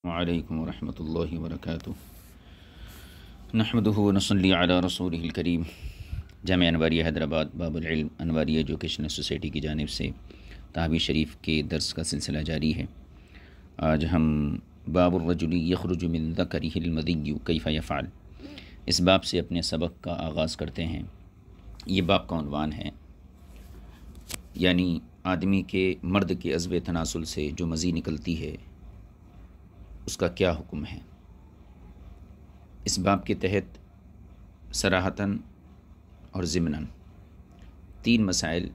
وعلیکم ورحمۃ اللہ وبرکاتہ۔ نحمدہ ونصلی علی رسولہ الکریم۔ جامعہ انواریہ حیدرآباد باب العلم انواری ایجوکیشنل سوسائٹی کی جانب سے تحویض شریف کے درس کا سلسلہ جاری ہے۔ آج ہم باب الرجل یخرج من ذکرہ المدی کیف یفعل، اس باب سے اپنے سبق کا آغاز کرتے ہیں۔ یہ باب کا عنوان ہے، یعنی آدمی کے مرد کے عضو تناسل سے جو مزی نکلتی ہے اس کا کیا حکم ہے۔ اس باب کے تحت صراحتاً اور ضمناً 3 مسائل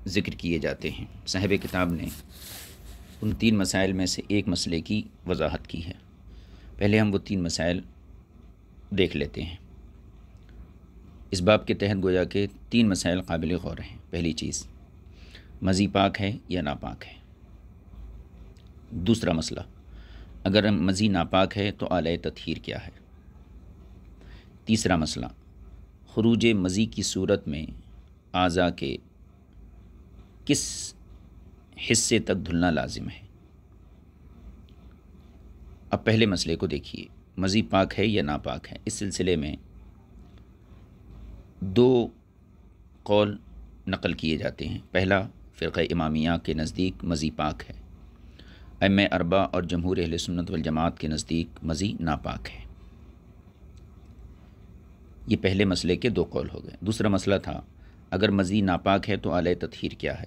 ذکر کیے جاتے ہیں۔ صاحب کتاب نے ان 3 مسائل میں سے ایک مسئلے کی وضاحت کی ہے۔ پہلے ہم وہ 3 مسائل دیکھ لیتے ہیں۔ اس باب کے تحت گویا کہ 3 مسائل قابل غور ہیں۔ پہلی چیز، مزی پاک ہے یا ناپاک ہے۔ دوسرا مسئلہ، اگر مزی ناپاک ہے تو آلۂ تطہیر کیا ہے۔ تیسرا مسئلہ، خروج مزی کی صورت میں اعضاء کے کس حصے تک دھلنا لازم ہے۔ اب پہلے مسئلے کو دیکھیے، مزی پاک ہے یا ناپاک ہے۔ اس سلسلے میں 2 قول نقل کیے جاتے ہیں۔ پہلا، فرقہ امامیہ کے نزدیک مزی پاک ہے۔ ائمہ 4 اور جمہور اہل سنت والجماعت کے نزدیک مزی ناپاک ہے۔ یہ پہلے مسئلے کے 2 قول ہو گئے۔ دوسرا مسئلہ تھا، اگر مزی ناپاک ہے تو آلۂ تطہیر کیا ہے۔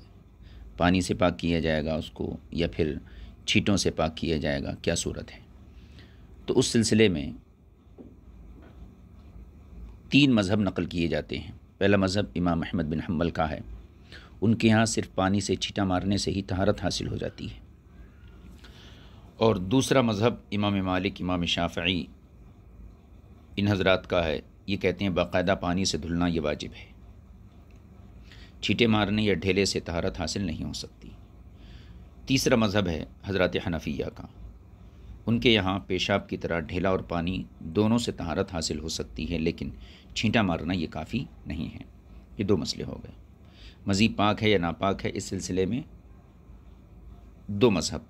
پانی سے پاک کیا جائے گا اس کو یا پھر چھینٹوں سے پاک کیا جائے گا، کیا صورت ہے۔ تو اس سلسلے میں 3 مذہب نقل کیے جاتے ہیں۔ پہلا مذہب امام احمد بن حنبل کا ہے۔ ان کے ہاں صرف پانی سے چھینٹا مارنے سے ہی طہارت حاصل ہو جاتی ہے۔ اور دوسرا مذہب امام مالک، امام شافعی، ان حضرات کا ہے۔ یہ کہتے ہیں باقاعدہ پانی سے دھلنا یہ واجب ہے، چھینٹے مارنے یا ڈھیلے سے طہارت حاصل نہیں ہو سکتی۔ تیسرا مذہب ہے حضرات حنفیہ کا۔ ان کے یہاں پیشاب کی طرح ڈھیلا اور پانی دونوں سے طہارت حاصل ہو سکتی ہے، لیکن چھینٹا مارنا یہ کافی نہیں ہے۔ یہ 2 مسئلے ہو گئے۔ مزید پاک ہے یا ناپاک ہے، اس سلسلے میں 2 مذہب،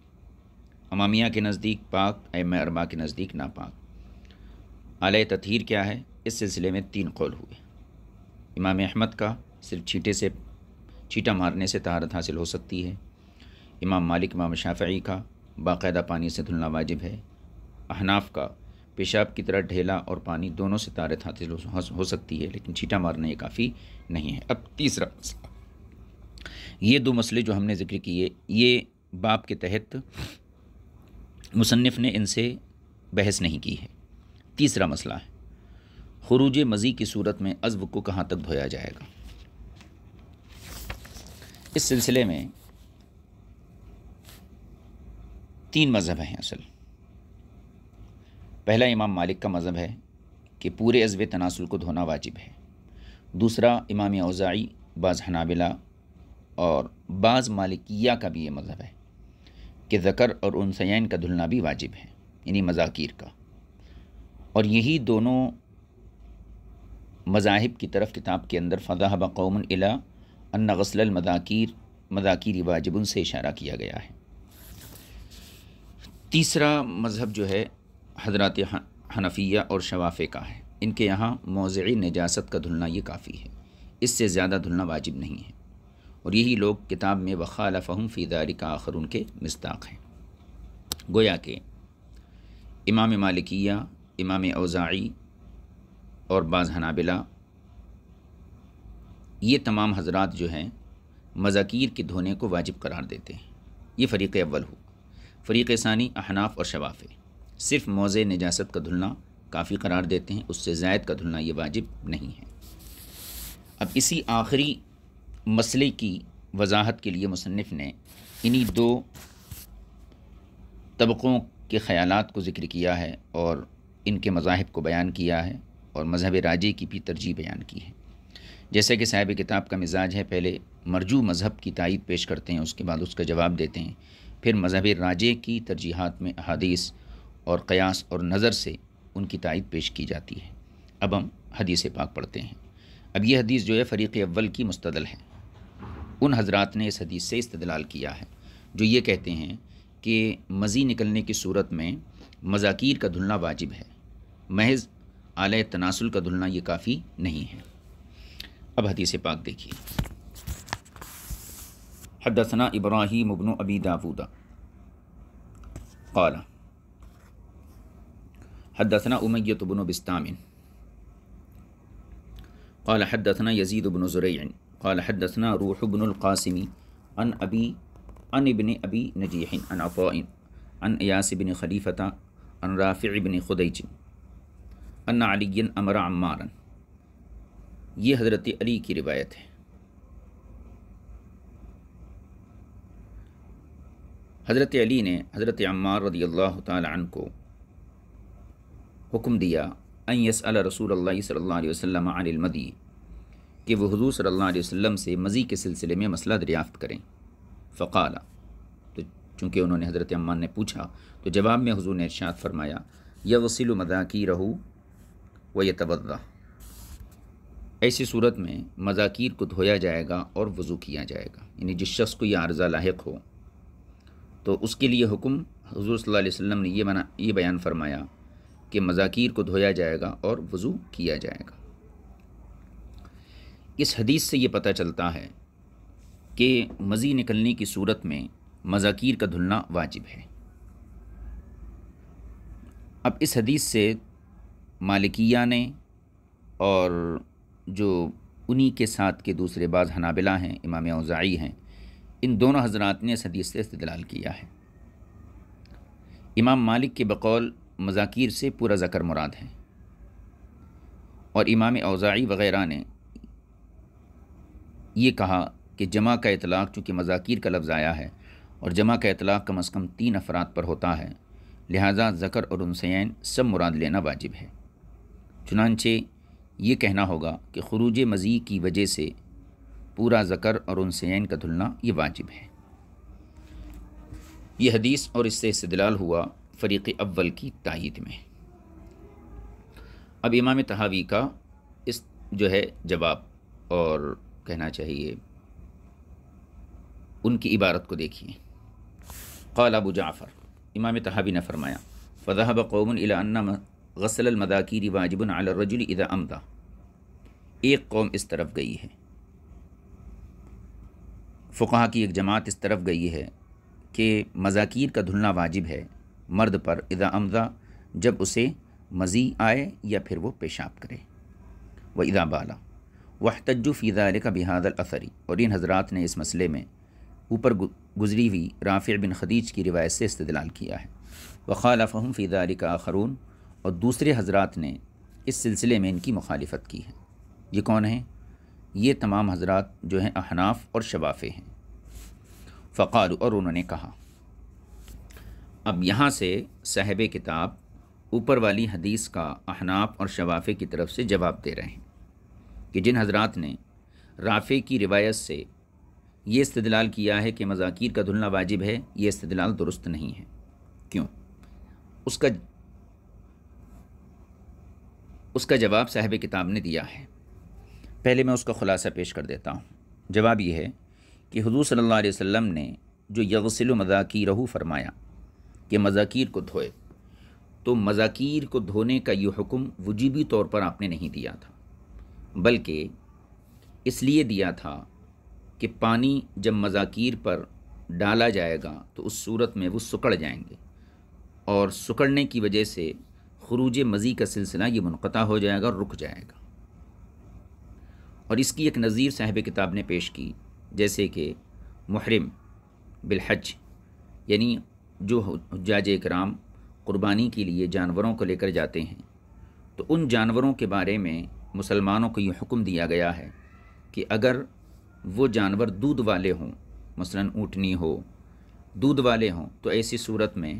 امامیہ کے نزدیک پاک، ائمہ 4 کے نزدیک ناپاک۔ آلۂ تطہیر کیا ہے، اس سلسلے میں 3 قول ہوئے۔ امام احمد کا صرف چھینٹا مارنے سے طہارت حاصل ہو سکتی ہے۔ امام مالک، امام شافعی کا باقاعدہ پانی سے دھلنا واجب ہے۔ احناف کا پیشاب کی طرح ڈھیلا اور پانی دونوں سے طہارت حاصل ہو سکتی ہے، لیکن چھینٹا مارنا یہ کافی نہیں ہے۔ اب تیسرا مسئلہ، یہ 2 مسئلے جو ہم نے ذکر کیے، یہ باب کے تحت مصنف نے ان سے بحث نہیں کی ہے۔ تیسرا مسئلہ ہے، خروج مزی کی صورت میں عضو کو کہاں تک دھویا جائے گا۔ اس سلسلے میں 3 مذہب ہیں اصل۔ پہلا امام مالک کا مذہب ہے کہ پورے عضو تناسل کو دھونا واجب ہے۔ دوسرا امام اوزاعی، بعض حنابلہ اور بعض مالکیہ کا بھی یہ مذہب ہے کہ ذکر اور انثیین کا دھلنا بھی واجب ہے، یعنی مذاکیر کا۔ اور یہی دونوں مذاہب کی طرف کتاب کے اندر فذهب قوم الی ان غسل المذاکیر واجب سے اشارہ کیا گیا ہے۔ تیسرا مذہب جو ہے حضرات حنفیہ اور شوافع کا ہے۔ ان کے یہاں موضعی نجاست کا دھلنا یہ کافی ہے، اس سے زیادہ دھلنا واجب نہیں ہے۔ اور یہی لوگ کتاب میں وخالفہم فی ذلک آخرون کے مصداق ہیں۔ گویا کہ امام مالکیہ، امام اوزاعی اور بعض حنابلہ، یہ تمام حضرات جو ہیں مذاکیر کے دھونے کو واجب قرار دیتے ہیں۔ یہ فریق اول ہو۔ فریق ثانی احناف اور شوافع صرف موضع نجاست کا دھلنا کافی قرار دیتے ہیں، اس سے زائد کا دھلنا یہ واجب نہیں ہے۔ اب اسی آخری مسئلے کی وضاحت کے لیے مصنف نے انہی 2 طبقوں کے خیالات کو ذکر کیا ہے اور ان کے مذاہب کو بیان کیا ہے، اور مذہب راجح کی بھی ترجیح بیان کی ہے۔ جیسے کہ صاحب کتاب کا مزاج ہے، پہلے مرجوح مذہب کی تائید پیش کرتے ہیں، اس کے بعد اس کا جواب دیتے ہیں، پھر مذہب راجح کی ترجیحات میں احادیث اور قیاس اور نظر سے ان کی تائید پیش کی جاتی ہے۔ اب ہم حدیث پاک پڑھتے ہیں۔ اب یہ حدیث جو ہے فریق اول کی مستدل ہے۔ ان حضرات نے اس حدیث سے استدلال کیا ہے جو یہ کہتے ہیں کہ مزی نکلنے کی صورت میں مذاکیر کا دھلنا واجب ہے، محض آلہ تناسل کا دھلنا یہ کافی نہیں ہے۔ اب حدیث پاک دیکھیے۔ حدثنا ابراہیم بن ابی داود قال حدثنا امیۃ بن بسطام قال حدثنا یزید بن زریع قال حدثنا روح بن القاسم عن ابن ابی نجیح عن عطاء عن ایاس بن خلیفۃ عن رافع بن خدیج ان علی امر عمارا، یہ حضرت علی کی روایت ہے۔ حضرت علی نے حضرت عمار رضی اللہ تعالی عنہ کو حکم دیا ان یسأل رسول اللہ صلی اللہ علیہ وسلم عن المدی، کہ وہ حضور صلی اللہ علیہ وسلم سے مزی کے سلسلے میں مسئلہ دریافت کریں۔ فقال، تو چونکہ انہوں نے حضرت عمار نے پوچھا تو جواب میں حضور نے ارشاد فرمایا یغسل مذاکیرہ ویتوضا، ایسی صورت میں مذاکیر کو دھویا جائے گا اور وضو کیا جائے گا، یعنی جس شخص کو یہ عارضہ لاحق ہو تو اس کے لیے حکم حضور صلی اللہ علیہ وسلم نے یہ بیان فرمایا کہ مذاکیر کو دھویا جائے گا اور وضو کیا جائے گا۔ اس حدیث سے یہ پتہ چلتا ہے کہ مزی نکلنے کی صورت میں مذاکیر کا دھلنا واجب ہے۔ اب اس حدیث سے مالکیہ نے اور جو انہی کے ساتھ کے دوسرے بعض حنابلہ ہیں، امام اوزاعی ہیں، ان دونوں حضرات نے اس حدیث سے استدلال کیا ہے۔ امام مالک کے بقول مذاکیر سے پورا ذکر مراد ہے، اور امام اوزاعی وغیرہ نے یہ کہا کہ جمع کا اطلاق چونکہ مذاکیر کا لفظ آیا ہے اور جمع کا اطلاق کم از کم 3 افراد پر ہوتا ہے، لہٰذا ذکر اور انثیین سب مراد لینا واجب ہے۔ چنانچہ یہ کہنا ہوگا کہ خروج مزی کی وجہ سے پورا ذکر اور انثیین کا دھلنا یہ واجب ہے۔ یہ حدیث اور اس سے استدلال ہوا فریق اول کی تائید میں۔ اب امام طحاوی کا اس جو ہے جواب، اور کہنا چاہیے ان کی عبارت کو دیکھیے۔ قال ابو جعفر، امام طحاوی نے فرمایا فذهب قوم الى ان غسل المذاکیر واجب علی الرجل اذا امضى، ایک قوم اس طرف گئی ہے، فقہا کی ایک جماعت اس طرف گئی ہے کہ مذاکیر کا دھلنا واجب ہے مرد پر اذا امضى، جب اسے مزی آئے یا پھر وہ پیشاب کرے، واذا بالا، واحتجوا فی ذلک بهذا الاثر، اور ان حضرات نے اس مسئلے میں اوپر گزری ہوئی رافع بن خدیج کی روایت سے استدلال کیا ہے۔ وخالفهم فی ذلک آخرون، اور دوسرے حضرات نے اس سلسلے میں ان کی مخالفت کی ہے۔ یہ کون ہیں؟ یہ تمام حضرات جو ہیں احناف اور شوافع ہیں۔ فقالوا، اور انہوں نے کہا، اب یہاں سے صاحب کتاب اوپر والی حدیث کا احناف اور شوافع کی طرف سے جواب دے رہے ہیں کہ جن حضرات نے رافع کی روایت سے یہ استدلال کیا ہے کہ مذاکیر کا دھلنا واجب ہے، یہ استدلال درست نہیں ہے۔ کیوں؟ اس کا جواب صاحب کتاب نے دیا ہے۔ پہلے میں اس کا خلاصہ پیش کر دیتا ہوں۔ جواب یہ ہے کہ حضور صلی اللہ علیہ وسلم نے جو یغسل مذاکیرہ فرمایا کہ مذاکیر کو دھوئے، تو مذاکیر کو دھونے کا یہ حکم وجوبی طور پر آپ نے نہیں دیا تھا، بلکہ اس لیے دیا تھا کہ پانی جب مذاکیر پر ڈالا جائے گا تو اس صورت میں وہ سکڑ جائیں گے، اور سکڑنے کی وجہ سے خروج مزی کا سلسلہ یہ منقطع ہو جائے گا اور رک جائے گا۔ اور اس کی ایک نظیر صاحب کتاب نے پیش کی، جیسے کہ محرم بالحج، یعنی جو حجاج اکرام قربانی کے لیے جانوروں کو لے کر جاتے ہیں، تو ان جانوروں کے بارے میں مسلمانوں کو یہ حکم دیا گیا ہے کہ اگر وہ جانور دودھ والے ہوں، مثلاً اونٹنی ہو، دودھ والے ہوں، تو ایسی صورت میں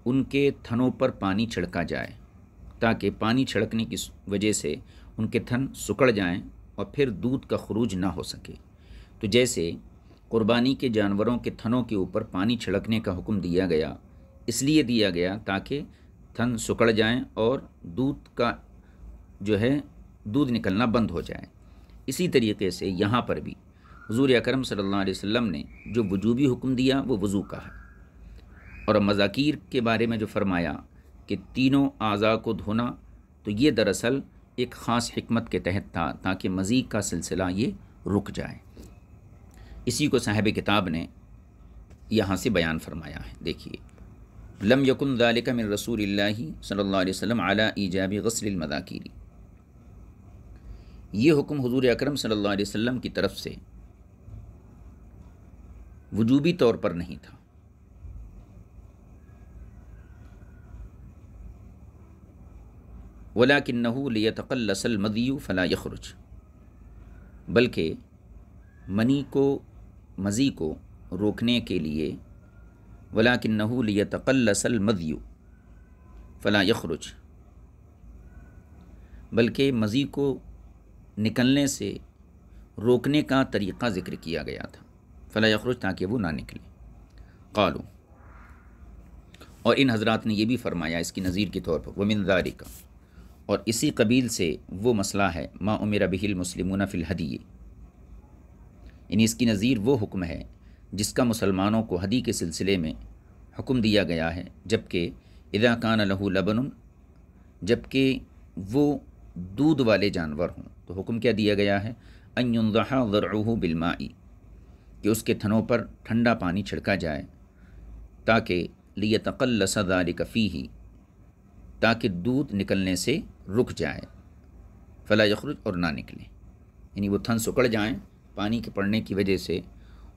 ان کے تھنوں پر پانی چھڑکا جائے، تاکہ پانی چھڑکنے کی وجہ سے ان کے تھن سکڑ جائیں اور پھر دودھ کا خروج نہ ہو سکے۔ تو جیسے قربانی کے جانوروں کے تھنوں کے اوپر پانی چھڑکنے کا حکم دیا گیا، اس لیے دیا گیا تاکہ تھن سکڑ جائیں اور دودھ کا جو ہے دودھ نکلنا بند ہو جائے۔ اسی طریقے سے یہاں پر بھی حضور اکرم صلی اللہ علیہ وسلم نے جو وجوبی حکم دیا وہ وضو کا ہے، اور مذاکیر کے بارے میں جو فرمایا کہ تینوں اعضاء کو دھونا، تو یہ دراصل ایک خاص حکمت کے تحت تھا تاکہ مزی کا سلسلہ یہ رک جائے۔ اسی کو صاحب کتاب نے یہاں سے بیان فرمایا ہے۔ دیکھیے، لم یکن ذالک من رسول اللہ صلی اللہ علیہ وسلم علی ایجاب غسل المذاکیر، یہ حکم حضور اکرم صلی اللہ علیہ وسلم کی طرف سے وجوبی طور پر نہیں تھا، وَلَكِنَّهُ لِيَتَقَلَّصَ الْمَذِيُّ فَلَا يَخْرُجُ، بلکہ منی کو، مزی کو روکنے کے لیے، وَلَكِنَّهُ لِيَتَقَلَّصَ الْمَذِيُّ فَلَا يَخْرُجُ، بلکہ مزی کو نکلنے سے روکنے کا طریقہ ذکر کیا گیا تھا، فَلَا يَخْرُجُ، تاکہ وہ نہ نکلے۔ قالوا، اور ان حضرات نے یہ بھی فرمایا اس کی نظیر کے طور پر، وَمِن ذَلِكَ، اور اسی قبیل سے وہ مسئلہ ہے، ما امر بہ المسلمون فی الہدی، یعنی اس کی نظیر وہ حکم ہے جس کا مسلمانوں کو ہدی کے سلسلے میں حکم دیا گیا ہے، جبکہ اذا کان لہ لبن، جبکہ وہ دودھ والے جانور ہوں، تو حکم کیا دیا گیا ہے، ان ينضح ضرعہ بالماء، کہ اس کے تھنوں پر ٹھنڈا پانی چھڑکا جائے، تاکہ لیتقلص ذلک فیہ، تاکہ دودھ نکلنے سے رک جائے، فلا یخرج، اور نہ نکلے، یعنی وہ تھن سکڑ جائیں پانی کے پڑنے کی وجہ سے،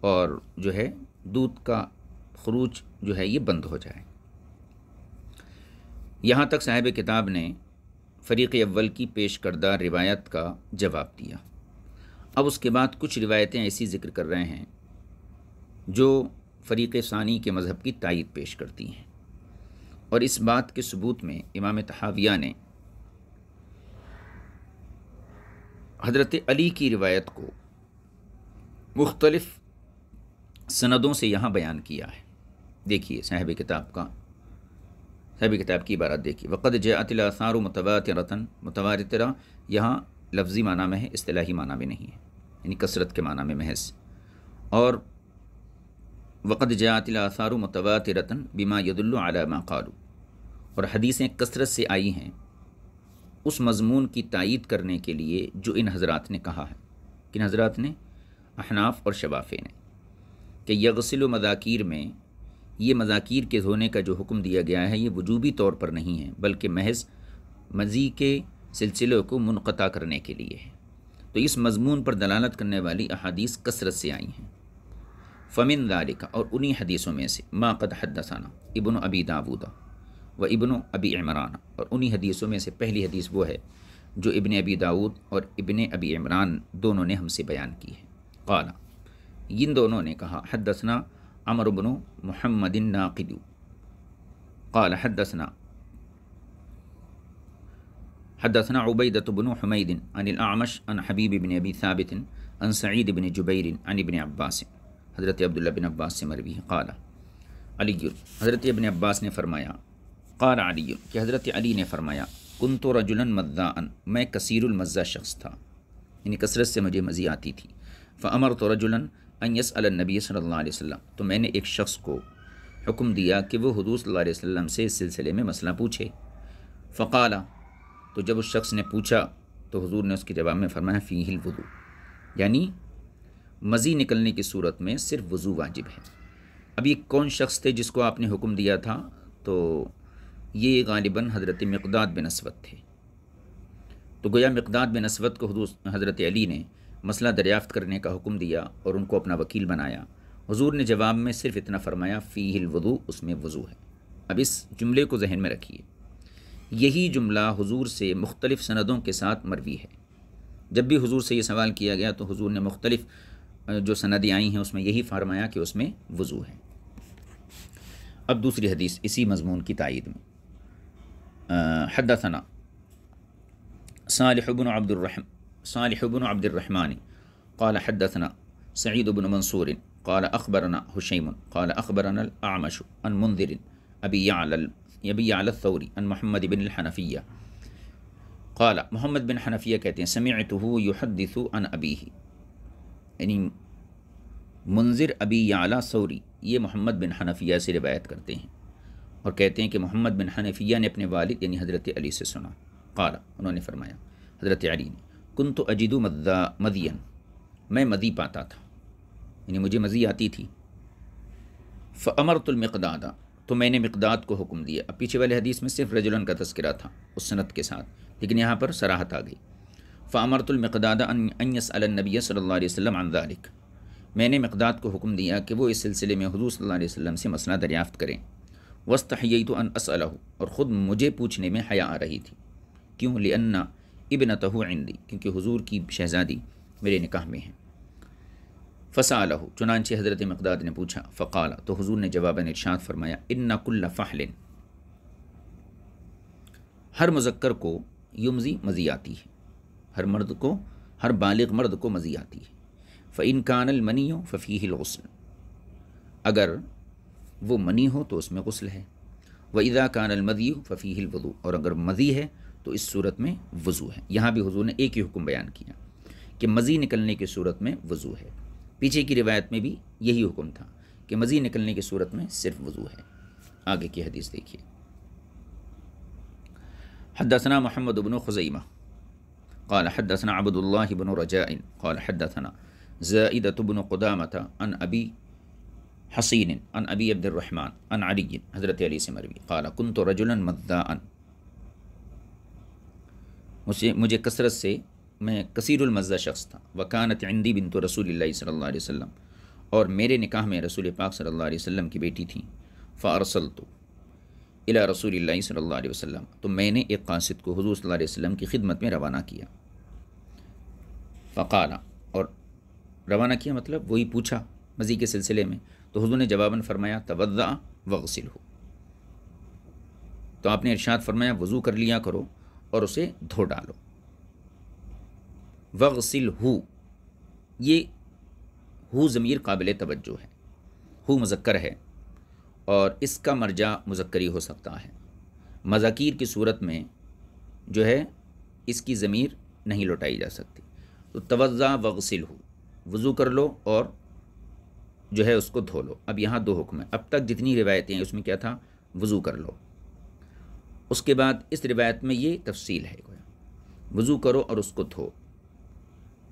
اور جو ہے دودھ کا خروج جو ہے یہ بند ہو جائے۔ یہاں تک صاحب کتاب نے فریق اول کی پیش کردہ روایت کا جواب دیا۔ اب اس کے بعد کچھ روایتیں ایسی ذکر کر رہے ہیں جو فریق ثانی کے مذہب کی تائید پیش کرتی ہیں، اور اس بات کے ثبوت میں امام طحاویہ نے حضرت علی کی روایت کو مختلف سندوں سے یہاں بیان کیا ہے۔ دیکھیے صاحب کتاب کی عبارت دیکھیے، وقد جاءت الاثار متواترۃ، متواترہ یہاں لفظی معنی میں ہے، اصطلاحی معنی میں نہیں ہے، یعنی کثرت کے معنی میں محض، اور وقد جاءت الاثار متواترۃ بما يدل على ما قالوا، اور حدیثیں کثرت سے آئی ہیں اس مضمون کی تائید کرنے کے لیے جو ان حضرات نے کہا ہے۔ کن حضرات نے؟ احناف اور شوافی نے، کہ یغسل مذاکیر میں یہ مذاکیر کے دھونے کا جو حکم دیا گیا ہے یہ وجوبی طور پر نہیں ہے، بلکہ محض مزی کے سلسلے کو منقطع کرنے کے لیے ہے۔ تو اس مضمون پر دلالت کرنے والی احادیث کثرت سے آئی ہیں۔ فمن ذالک، اور انہی حدیثوں میں سے، ما قد حدثنا ابن ابی داود و ابن ابی عمران، اور انہی حدیثوں میں سے پہلی حدیث وہ ہے جو ابن ابی داود اور ابن ابی عمران دونوں نے ہم سے بیان کی ہے۔ قال، ان دونوں نے کہا، حدثنا عمر بن محمد الناقد قال حدثنا عبیدۃ بن حمید عن الاعمش عن حبیب بن ابی ثابت عن سعید بن جبیر عن ابن عباس، حضرت عبداللہ بن عباس سے مروی ہے۔ قال علی، حضرت ابن عباس نے فرمایا، قال علی، کہ حضرت علی نے فرمایا، کنت رجلا مذاء، میں کثیر المزہ شخص تھا، یعنی کثرت سے مجھے مزی آتی تھی۔ فامرت رجلا ان يسأل النبی صلی اللہ علیہ وسلم، تو میں نے ایک شخص کو حکم دیا کہ وہ حضور صلی اللہ علیہ وسلم سے اس سلسلے میں مسئلہ پوچھے۔ فقال، تو جب اس شخص نے پوچھا تو حضور نے اس کے جواب میں فرمایا، فیہ الوضوء، یعنی مزی نکلنے کی صورت میں صرف وضو واجب ہے۔ اب یہ کون شخص تھے جس کو آپ نے حکم دیا تھا؟ تو یہ غالباً حضرت مقداد بن اسود تھے۔ تو گویا مقداد بن اسود کو حضرت علی نے مسئلہ دریافت کرنے کا حکم دیا اور ان کو اپنا وکیل بنایا۔ حضور نے جواب میں صرف اتنا فرمایا، فیہ الوضوء، اس میں وضو ہے۔ اب اس جملے کو ذہن میں رکھیے، یہی جملہ حضور سے مختلف سندوں کے ساتھ مروی ہے۔ جب بھی حضور سے یہ سوال کیا گیا تو حضور نے مختلف جو سندیں آئی ہیں اس میں یہی فرمایا کہ اس میں وضو ہے۔ اب دوسری حدیث اسی مضمون کی تائید میں، حدثنا صالح بن عبد الرحمن قال حدثنا سعید بن منصور قال اخبرنا حشیم قال اخبرنا الاعمش عن منذر ابی یعلی الثوری عن محمد بن الحنفیہ قال، محمد بن حنفیہ کہتے ہیں، سمعتہ یحدث عن ابیہ، یعنی منذر ابی یعلی ثوری یہ محمد بن حنفیہ سے روایت کرتے ہیں اور کہتے ہیں کہ محمد بن حنفیہ نے اپنے والد یعنی حضرت علی سے سنا، قال انہوں نے فرمایا حضرت علی نے، کنت اجد مدین، میں مدی پاتا تھا، یعنی مجھے مزی آتی تھی، فامرت المقداد، تو میں نے مقداد کو حکم دیا۔ اب پیچھے والے حدیث میں صرف رجلن کا تذکرہ تھا اس سند کے ساتھ، لیکن یہاں پر صراحت آ گئی، فامرت المقداد ان يسأل النبی صلی اللہ علیہ وسلم عن ذلک، میں نے مقداد کو حکم دیا کہ وہ اس سلسلے میں حضور صلی اللہ علیہ وسلم سے مسئلہ دریافت کریں، واستحییت ان اسألہ، اور خود مجھے پوچھنے میں حیا آ رہی تھی، کیوں؟ لأن ابنتہ عندی، کیونکہ حضور کی شہزادی میرے نکاح میں ہیں۔ فسألہ، چنانچہ حضرت مقداد نے پوچھا، فقال، تو حضور نے جواباً ارشاد فرمایا، ان کل فحل، ہر مذکر کو یمزی مزی آتی ہے، ہر مرد کو، ہر بالغ مرد کو مزی آتی ہے، فإن کان المنی ففیہ الغسل، اگر وہ منی ہو تو اس میں غسل ہے، وإذا کان المذی ففیہ الوضوء، اور اگر مذی ہے تو اس صورت میں وضو ہے۔ یہاں بھی حضور نے ایک ہی حکم بیان کیا کہ مذی نکلنے کی صورت میں وضو ہے، پیچھے کی روایت میں بھی یہی حکم تھا کہ مذی نکلنے کی صورت میں صرف وضو ہے۔ آگے کی حدیث دیکھیے، حدثنا محمد بن خزیمہ قال حدثنا عبد اللہ بن رجاء قال حدثنا زائدة بن قدامة عن ابی حصین عن ابی عبد الرحمن عن علی، حضرت علی سے مروی، قال كنت رجلا مذاء، مجھے کثرت سے، میں کثیر المزہ شخص تھا، وکانت عندی بنت رسول اللہ صلی اللہ علیہ وسلم، اور میرے نکاح میں رسول پاک صلی اللہ علیہ وسلم کی بیٹی تھی، فارسلت الی رسول اللہ صلی اللہ علیہ وسلم، تو میں نے ایک قاصد کو حضور صلی اللہ علیہ وسلم کی خدمت میں روانہ کیا، فقال، اور روانہ کیا مطلب وہی پوچھا مزی کے سلسلے میں، تو حضور نے جواباً فرمایا، توضأ واغسلہ، تو آپ نے ارشاد فرمایا وضو کر لیا کرو اور اسے دھو ڈالو، وغسلہ، یہ ہو ضمیر قابل توجہ ہے، ہو مذکر ہے اور اس کا مرجع مذکری ہو سکتا ہے، مذاکیر کی صورت میں جو ہے اس کی ضمیر نہیں لوٹائی جا سکتی، تو توضأ وغسلہ، وضو کر لو اور جو ہے اس کو دھو لو۔ اب یہاں دو حکم ہیں، اب تک جتنی روایتیں ہیں اس میں کیا تھا؟ وضو کر لو، اس کے بعد اس روایت میں یہ تفصیل ہے، وضو کرو اور اس کو دھو،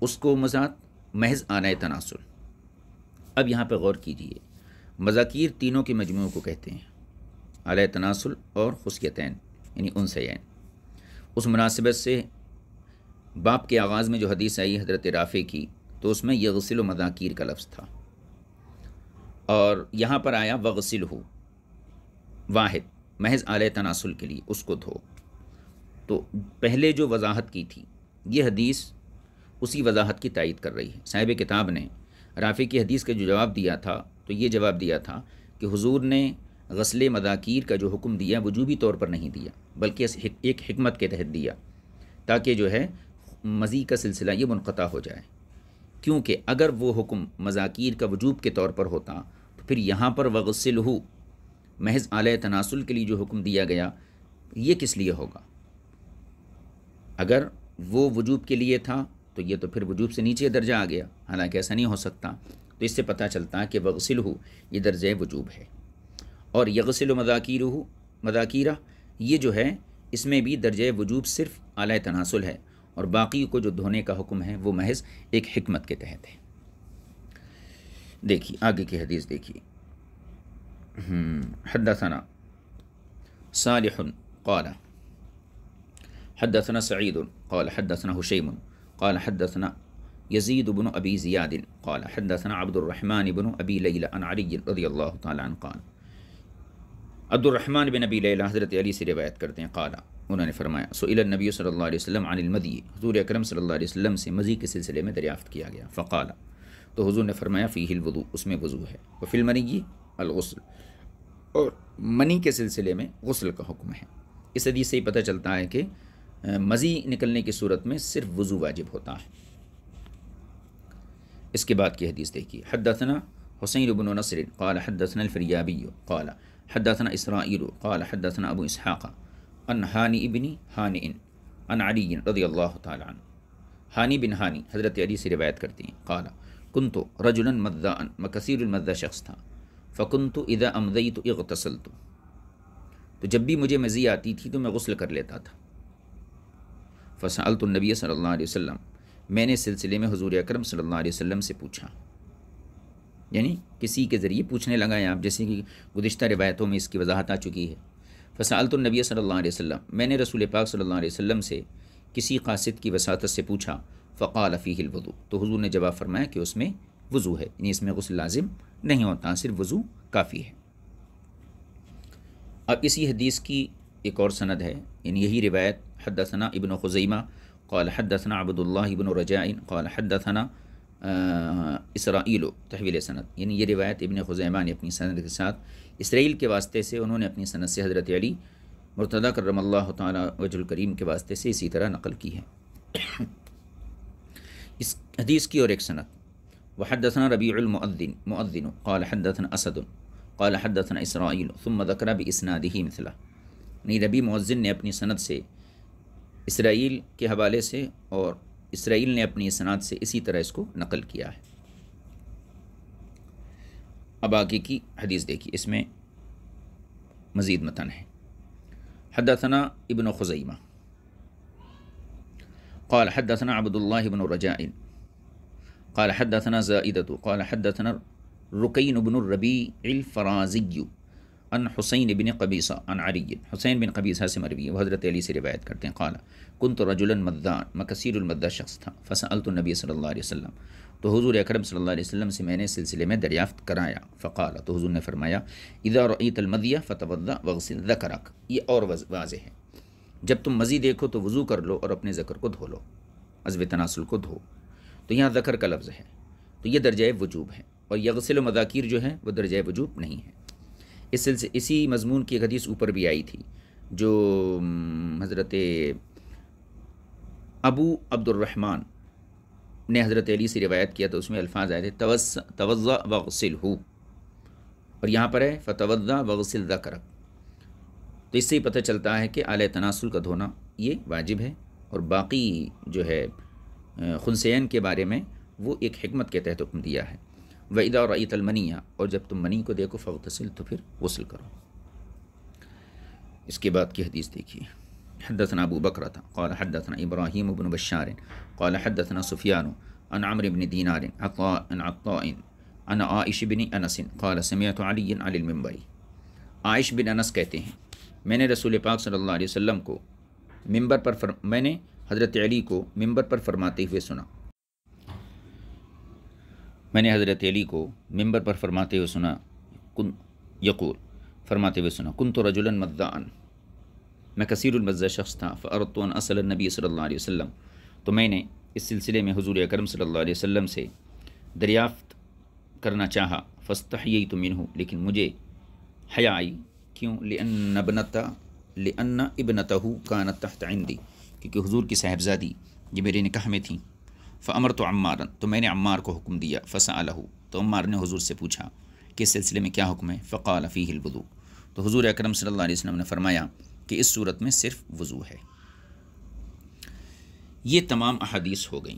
اس کو محض آنائے تناسل۔ اب یہاں پہ غور کیجئے، مذاکیر تینوں کے مجموعوں کو کہتے ہیں، آلائے تناسل اور خصیتین یعنی انثیین۔ اس مناسبت سے باب کے آغاز میں جو حدیث آئی حضرت رافع کی، تو اس میں یغسل و مذاکیر کا لفظ تھا، اور یہاں پر آیا وغسلہ، واحد محض آلائے تناسل کے لیے، اس کو دھو۔ تو پہلے جو وضاحت کی تھی یہ حدیث اسی وضاحت کی تائید کر رہی ہے۔ صاحب کتاب نے رافع کی حدیث کا جو جواب دیا تھا تو یہ جواب دیا تھا کہ حضور نے غسل مذاکیر کا جو حکم دیا وجوبی طور پر نہیں دیا، بلکہ ایک حکمت کے تحت دیا، تاکہ جو ہے مزی کا سلسلہ یہ منقطع ہو جائے، کیونکہ اگر وہ حکم مذاکیر کا وجوب کے طور پر ہوتا تو پھر یہاں پر وغسلہ محض آلائے تناسل کے لیے جو حکم دیا گیا یہ کس لیے ہوگا؟ اگر وہ وجوب کے لیے تھا تو یہ تو پھر وجوب سے نیچے درجہ آ گیا، حالانکہ ایسا نہیں ہو سکتا، تو اس سے پتہ چلتا کہ وغسلہ یہ درجہ وجوب ہے، اور یغسل مذاکیرہ یہ جو ہے اس میں بھی درجہ وجوب صرف آلائے تناسل ہے، اور باقی کو جو دھونے کا حکم ہے وہ محض ایک حکمت کے تحت ہے۔ دیکھیے آگے کی حدیث دیکھیے، حدثنا صالح قال حدثنا سعید قال حدثنا حشیم قال حدثنا یزید بن ابی زیاد قال حدثنا عبد الرحمن بن ابی لیلى عن علی رضی اللہ تعالی عنہ قال، عبد الرحمن بن ابی لیلى حضرت علی سے روایت کرتے ہیں، قال انہوں نے فرمایا، سئل النبی صلی اللہ علیہ وسلم عن المدی، حضور اکرم صلی اللہ علیہ وسلم سے مزی کے سلسلے میں دریافت کیا گیا، فقال، تو حضور نے فرمایا، فیہ الوضوء، اس میں وضو ہے، وفی المنی الغسل، اور منی کے سلسلے میں غسل کا حکم ہے۔ اس حدیث سے ہی پتہ چلتا ہے کہ مزی نکلنے کی صورت میں صرف وضو واجب ہوتا ہے۔ اس کے بعد کی حدیث دیکھیے، حدثنا حسین بن نصر قال حدثنا الفریابی قال حدثنا اسرائیل قال حدثنا ابو اسحاق عن ہانی ابن ہانی عن علی رضی اللہ تعالی عنہ، ہانی بن ہانی حضرت علی سے روایت کرتی ہیں، قال کنت رجلا مذاء، میں کثیر المذہ شخص تھا، فکنت اذا امضیت اغتسلت، تو جب بھی مجھے مزی آتی تھی تو میں غسل کر لیتا تھا۔ فسألت النبی صلی اللہ علیہ وسلم، میں نے سلسلے میں حضور اکرم صلی اللہ علیہ وسلم سے پوچھا، یعنی کسی کے ذریعے پوچھنے لگا ہیں آپ، جیسے کہ گزشتہ روایتوں میں اس کی وضاحت آ چکی ہے۔ فسألت النبی صلی اللہ علیہ وسلم، میں نے رسول پاک صلی اللہ علیہ وسلم سے کسی قاصد کی وساطت سے پوچھا، فقال فیہ الوضوء، تو حضور نے جواب فرمایا کہ اس میں وضو ہے، یعنی اس میں غسل لازم نہیں ہوتا، صرف وضو کافی ہے۔ اب اسی حدیث کی ایک اور سند ہے، یعنی یہی روایت، حدثنا ابن خزیمہ قال حدثنا عبد اللہ بن رجاء قال حدثنا اسرائیل، تحویل سند، یعنی یہ روایت ابن خزیمہ نے اپنی سند کے ساتھ اسرائیل کے واسطے سے، انہوں نے اپنی سند سے حضرت علی مرتضیٰ کرم اللہ تعالی وجہ الکریم کے واسطے سے اسی طرح نقل کی ہے۔ اس حدیث کی اور ایک سند، وحدثنا ربیع المؤذن قال حدثنا اسد قال حدثنا اسرائیل ثم ذکر باسنادہ مثلہ، یعنی ربیع مؤذن نے اپنی سند سے اسرائیل کے حوالے سے، اور اسرائیل نے اپنی اسناد سے اسی طرح اس کو نقل کیا ہے۔ اب آگے کی حدیث دیکھیے، اس میں مزید متن ہے۔ حدثنا ابن خزیمہ قال حدثنا عبد اللہ بن رجاء قال حدثنا زائدة قال حدثنا رکین بن الربیع الفرازی عن حسین بن قبیصہ عن علی، حسین بن قبیصہ سے مروی ہے، وہ حضرت علی سے روایت کرتے ہیں، قال کنت رجلا مدان، میں کثیر المدہ شخص تھا، فسألت النبی صلی اللہ علیہ وسلم، تو حضور اکرم صلی اللہ علیہ وسلم سے میں نے سلسلے میں دریافت کرایا، فقال، تو حضور نے فرمایا، اذا رأیت المدی فتوضأ واغسل ذکرک، یہ اور واضح ہے، جب تم مزی دیکھو تو وضو کر لو اور اپنے ذکر کو دھو لو، عضو تناسل کو دھو، تو یہاں ذکر کا لفظ ہے، تو یہ درجہ وجوب ہے، اور یغسل و مذاکیر جو ہے وہ درجہ وجوب نہیں ہے۔ اسی مضمون کی ایک حدیث اوپر بھی آئی تھی، جو حضرت ابو عبد الرحمن نے حضرت علی سے روایت کیا، تو اس میں الفاظ آئے تھے توضأ واغسلہ، اور یہاں پر ہے فتوضأ واغسل ذکرک، تو اس سے ہی پتہ چلتا ہے کہ اعلی تناسل کا دھونا یہ واجب ہے، اور باقی جو ہے خنثیین کے بارے میں وہ ایک حکمت کے تحت حکم دیا ہے۔ وَإِذَا رَأَيْتَ الْمَنِيَّ، اور جب تم منی کو دیکھو فاغتسل، تو پھر غسل کرو۔ اس کے بعد کی حدیث دیکھیے، حدثنا ابو بکرۃ قال حدثنا ابراہیم بن بشار قال حدثنا سفیان عن عمرو بن دینار عن عطاء عن عائش بن انس قال سمعت علی علی المنبر، عائش بن انس کہتے ہیں میں نے رسول پاک صلی اللہ علیہ وسلم کو منبر پر میں نے حضرت علی کو منبر پر فرماتے ہوئے سنا، میں نے حضرت علی کو منبر پر فرماتے ہوئے سنا، فرماتے ہوئے سنا، کنت رجلا مذاء، میں کثیر المزہ شخص تھا، فاردت ان اسأل النبی صلی اللہ علیہ وسلم، تو میں نے اس سلسلے میں حضور اکرم صلی اللہ علیہ وسلم سے دریافت کرنا چاہا، فاستحییت منہ، لیکن مجھے حیا آئی، کیوں؟ لأن ابنتہ کانت تحت عندی، کیونکہ حضور کی صاحبزادی یہ میرے نکاح میں تھیں، فامرت عمارا، تو میں نے عمار کو حکم دیا، فسألہ، تو عمار نے حضور سے پوچھا کہ اس سلسلے میں کیا حکم ہے، فقال فیہ الوضوء، تو حضور اکرم صلی اللہ علیہ وسلم نے فرمایا کہ اس صورت میں صرف وضو ہے۔ یہ تمام احادیث ہو گئیں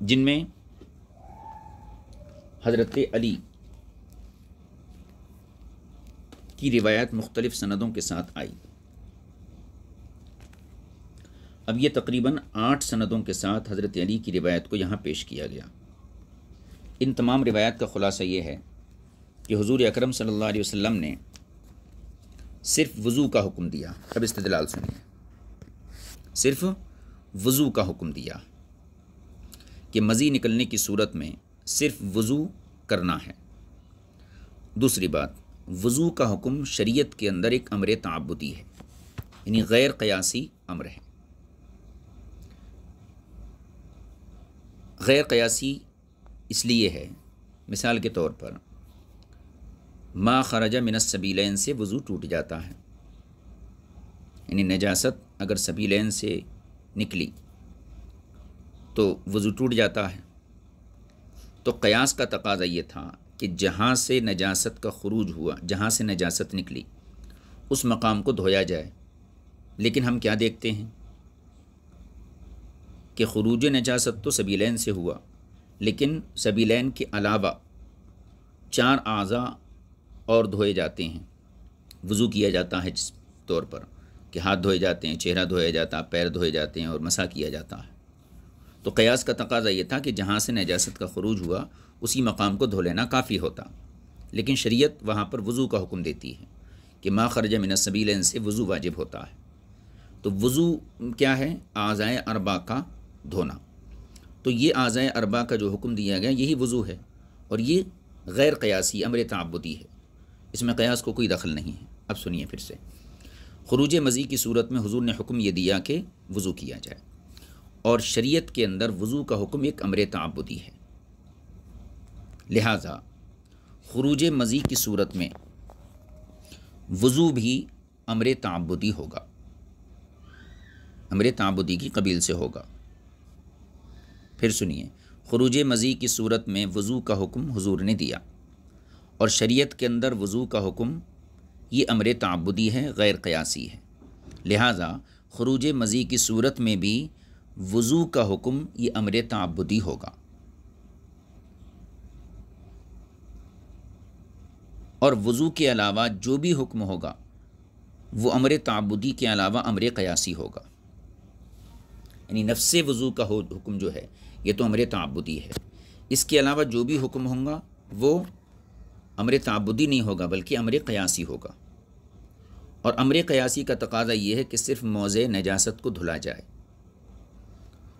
جن میں حضرت علی کی روایت مختلف سندوں کے ساتھ آئی۔ اب یہ تقریباً 8 سندوں کے ساتھ حضرت علی کی روایت کو یہاں پیش کیا گیا۔ ان تمام روایات کا خلاصہ یہ ہے کہ حضور اکرم صلی اللہ علیہ وسلم نے صرف وضو کا حکم دیا۔ اب استدلال سنیے، صرف وضو کا حکم دیا کہ مزی نکلنے کی صورت میں صرف وضو کرنا ہے۔ دوسری بات، وضو کا حکم شریعت کے اندر ایک امر تعبدی ہے، یعنی غیر قیاسی امر ہے۔ غیر قیاسی اس لیے ہے، مثال کے طور پر ما خرج من السبیلین سے وضو ٹوٹ جاتا ہے، یعنی نجاست اگر سبیلین سے نکلی تو وضو ٹوٹ جاتا ہے، تو قیاس کا تقاضا یہ تھا کہ جہاں سے نجاست کا خروج ہوا، جہاں سے نجاست نکلی اس مقام کو دھویا جائے، لیکن ہم کیا دیکھتے ہیں کہ خروج نجاست تو سبیلین سے ہوا، لیکن سبیلین کے علاوہ 4 اعضاء اور دھوئے جاتے ہیں، وضو کیا جاتا ہے جس طور پر کہ ہاتھ دھوئے جاتے ہیں، چہرہ دھویا جاتا ہے، پیر دھوئے جاتے ہیں اور مسح کیا جاتا ہے، تو قیاس کا تقاضا یہ تھا کہ جہاں سے نجاست کا خروج ہوا اسی مقام کو دھو لینا کافی ہوتا، لیکن شریعت وہاں پر وضو کا حکم دیتی ہے کہ ما خرج من السبیلین سے وضو واجب ہوتا ہے۔ تو وضو کیا ہے؟ اعضائے اربع کا دھونا۔ تو یہ اعضائے اربع کا جو حکم دیا گیا یہی وضو ہے، اور یہ غیر قیاسی امر تعبدی ہے، اس میں قیاس کو کوئی دخل نہیں ہے۔ اب سنیے پھر سے، خروج مزی کی صورت میں حضور نے حکم یہ دیا کہ وضو کیا جائے، اور شریعت کے اندر وضو کا حکم ایک امر تعبدی ہے، لہٰذا خروج مزی کی صورت میں وضو بھی امر تعبدی ہوگا، امر تعبدی کی قبیل سے ہوگا۔ پھر سنیے، خروج مزی کی صورت میں وضو کا حکم حضور نے دیا، اور شریعت کے اندر وضو کا حکم یہ امر تعبدی ہے، غیر قیاسی ہے، لہٰذا خروج مزی کی صورت میں بھی وضو کا حکم یہ امر تعبدی ہوگا، اور وضو کے علاوہ جو بھی حکم ہوگا وہ امر تعبدی کے علاوہ امر قیاسی ہوگا، یعنی نفس وضو کا حکم جو ہے یہ تو امر تعبدی ہے، اس کے علاوہ جو بھی حکم ہوگا وہ امر تعبدی نہیں ہوگا بلکہ امر قیاسی ہوگا، اور امر قیاسی کا تقاضا یہ ہے کہ صرف موضع نجاست کو دھلا جائے،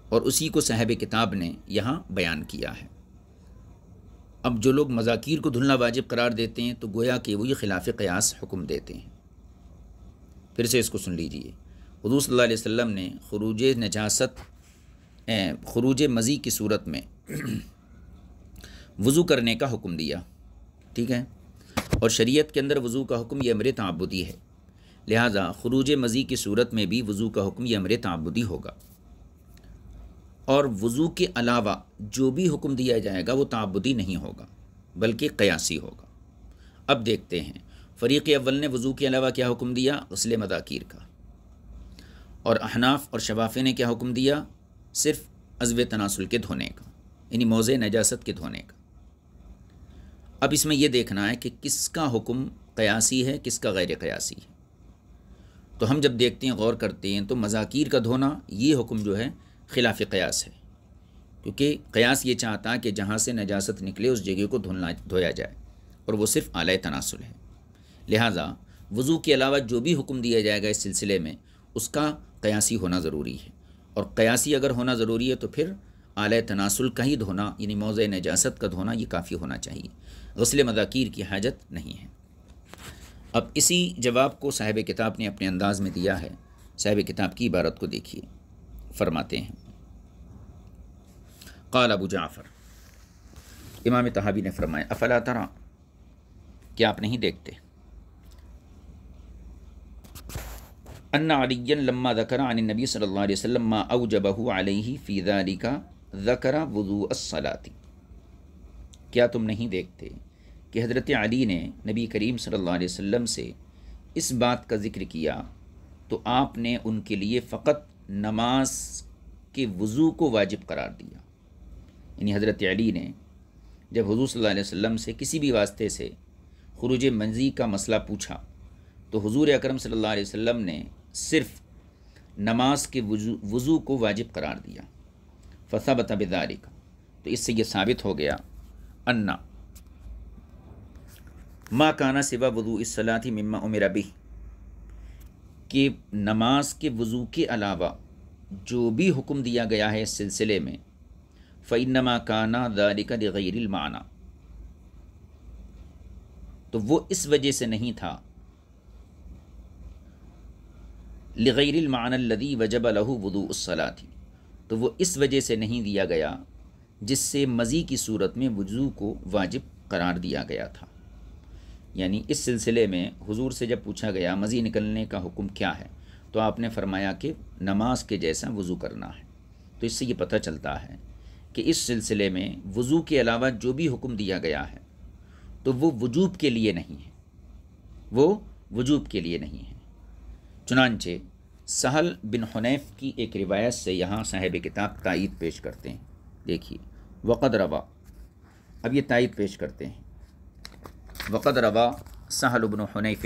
اور اسی کو صاحب کتاب نے یہاں بیان کیا ہے۔ اب جو لوگ مذاکیر کو دھلنا واجب قرار دیتے ہیں تو گویا کہ وہی خلاف قیاس حکم دیتے ہیں۔ پھر سے اس کو سن لیجئے، حضور صلی اللہ علیہ وسلم نے خروج مزی کی صورت میں وضو کرنے کا حکم دیا، ٹھیک ہے، اور شریعت کے اندر وضو کا حکم یہ امر تعبدی ہے، لہٰذا خروج مزی کی صورت میں بھی وضو کا حکم یہ امر تعبدی ہوگا، اور وضو کے علاوہ جو بھی حکم دیا جائے گا وہ تعبدی نہیں ہوگا بلکہ قیاسی ہوگا۔ اب دیکھتے ہیں، فریق اول نے وضو کے علاوہ کیا حکم دیا؟ غسل مذاکیر کا، اور احناف اور شوافی نے کیا حکم دیا؟ صرف عضو تناسل کے دھونے کا، یعنی موضع نجاست کے دھونے کا۔ اب اس میں یہ دیکھنا ہے کہ کس کا حکم قیاسی ہے، کس کا غیر قیاسی ہے۔ تو ہم جب دیکھتے ہیں، غور کرتے ہیں، تو مذاکیر کا دھونا یہ حکم جو ہے خلاف قیاس ہے، کیونکہ قیاس یہ چاہتا ہے کہ جہاں سے نجاست نکلے اس جگہ کو دھویا جائے، اور وہ صرف اعلی تناسل ہے، لہٰذا وضو کے علاوہ جو بھی حکم دیا جائے گا اس سلسلے میں اس کا قیاسی ہونا ضروری ہے، اور قیاسی اگر ہونا ضروری ہے تو پھر اعلی تناسل کا ہی دھونا، یعنی موضع نجاست کا دھونا یہ کافی ہونا چاہیے، غسل مذاکیر کی حاجت نہیں ہے۔ اب اسی جواب کو صاحب کتاب نے اپنے انداز میں دیا ہے، صاحب کتاب کی عبارت کو دیکھیے، فرماتے ہیں، قال ابو جعفر، امام طحاوی نے فرمایا، افلا ترى، کیا آپ نہیں دیکھتے، ان علی لما ذکر عن النبی صلی اللہ علیہ وسلم ما اوجبہ علیہ فی ذلک ذکر وضوء الصلاۃ، کیا تم نہیں دیکھتے کہ حضرت علی نے نبی کریم صلی اللہ علیہ وسلم سے اس بات کا ذکر کیا تو آپ نے ان کے لیے فقط نماز کے وضو کو واجب قرار دیا، یعنی حضرت علی نے جب حضور صلی اللہ علیہ وسلم سے کسی بھی واسطے سے خروج منزی کا مسئلہ پوچھا تو حضور اکرم صلی اللہ علیہ وسلم نے صرف نماز کے وضو کو واجب قرار دیا، فثبت بذلک، تو اس سے یہ ثابت ہو گیا ان ما کان سوا وضوء الصلاۃ مما امر بہ، کہ نماز کے وضو کے علاوہ جو بھی حکم دیا گیا ہے اس سلسلے میں، فإنما کان ذلک لغیر المعنی، تو وہ اس وجہ سے نہیں تھا، لغیر المعنی الذی وجب لہ وضوء الصلاۃ، تو وہ اس وجہ سے نہیں دیا گیا جس سے مزی کی صورت میں وضو کو واجب قرار دیا گیا تھا، یعنی اس سلسلے میں حضور سے جب پوچھا گیا مزی نکلنے کا حکم کیا ہے تو آپ نے فرمایا کہ نماز کے جیسا وضو کرنا ہے، تو اس سے یہ پتہ چلتا ہے کہ اس سلسلے میں وضو کے علاوہ جو بھی حکم دیا گیا ہے تو وہ وجوب کے لیے نہیں ہے، وہ وجوب کے لیے نہیں ہے۔ چنانچہ سہل بن حنیف کی ایک روایت سے یہاں صاحب کتاب تائید پیش کرتے ہیں، دیکھیے، وقد روا، اب یہ تائید پیش کرتے ہیں، وقد روا سہل بن حنیف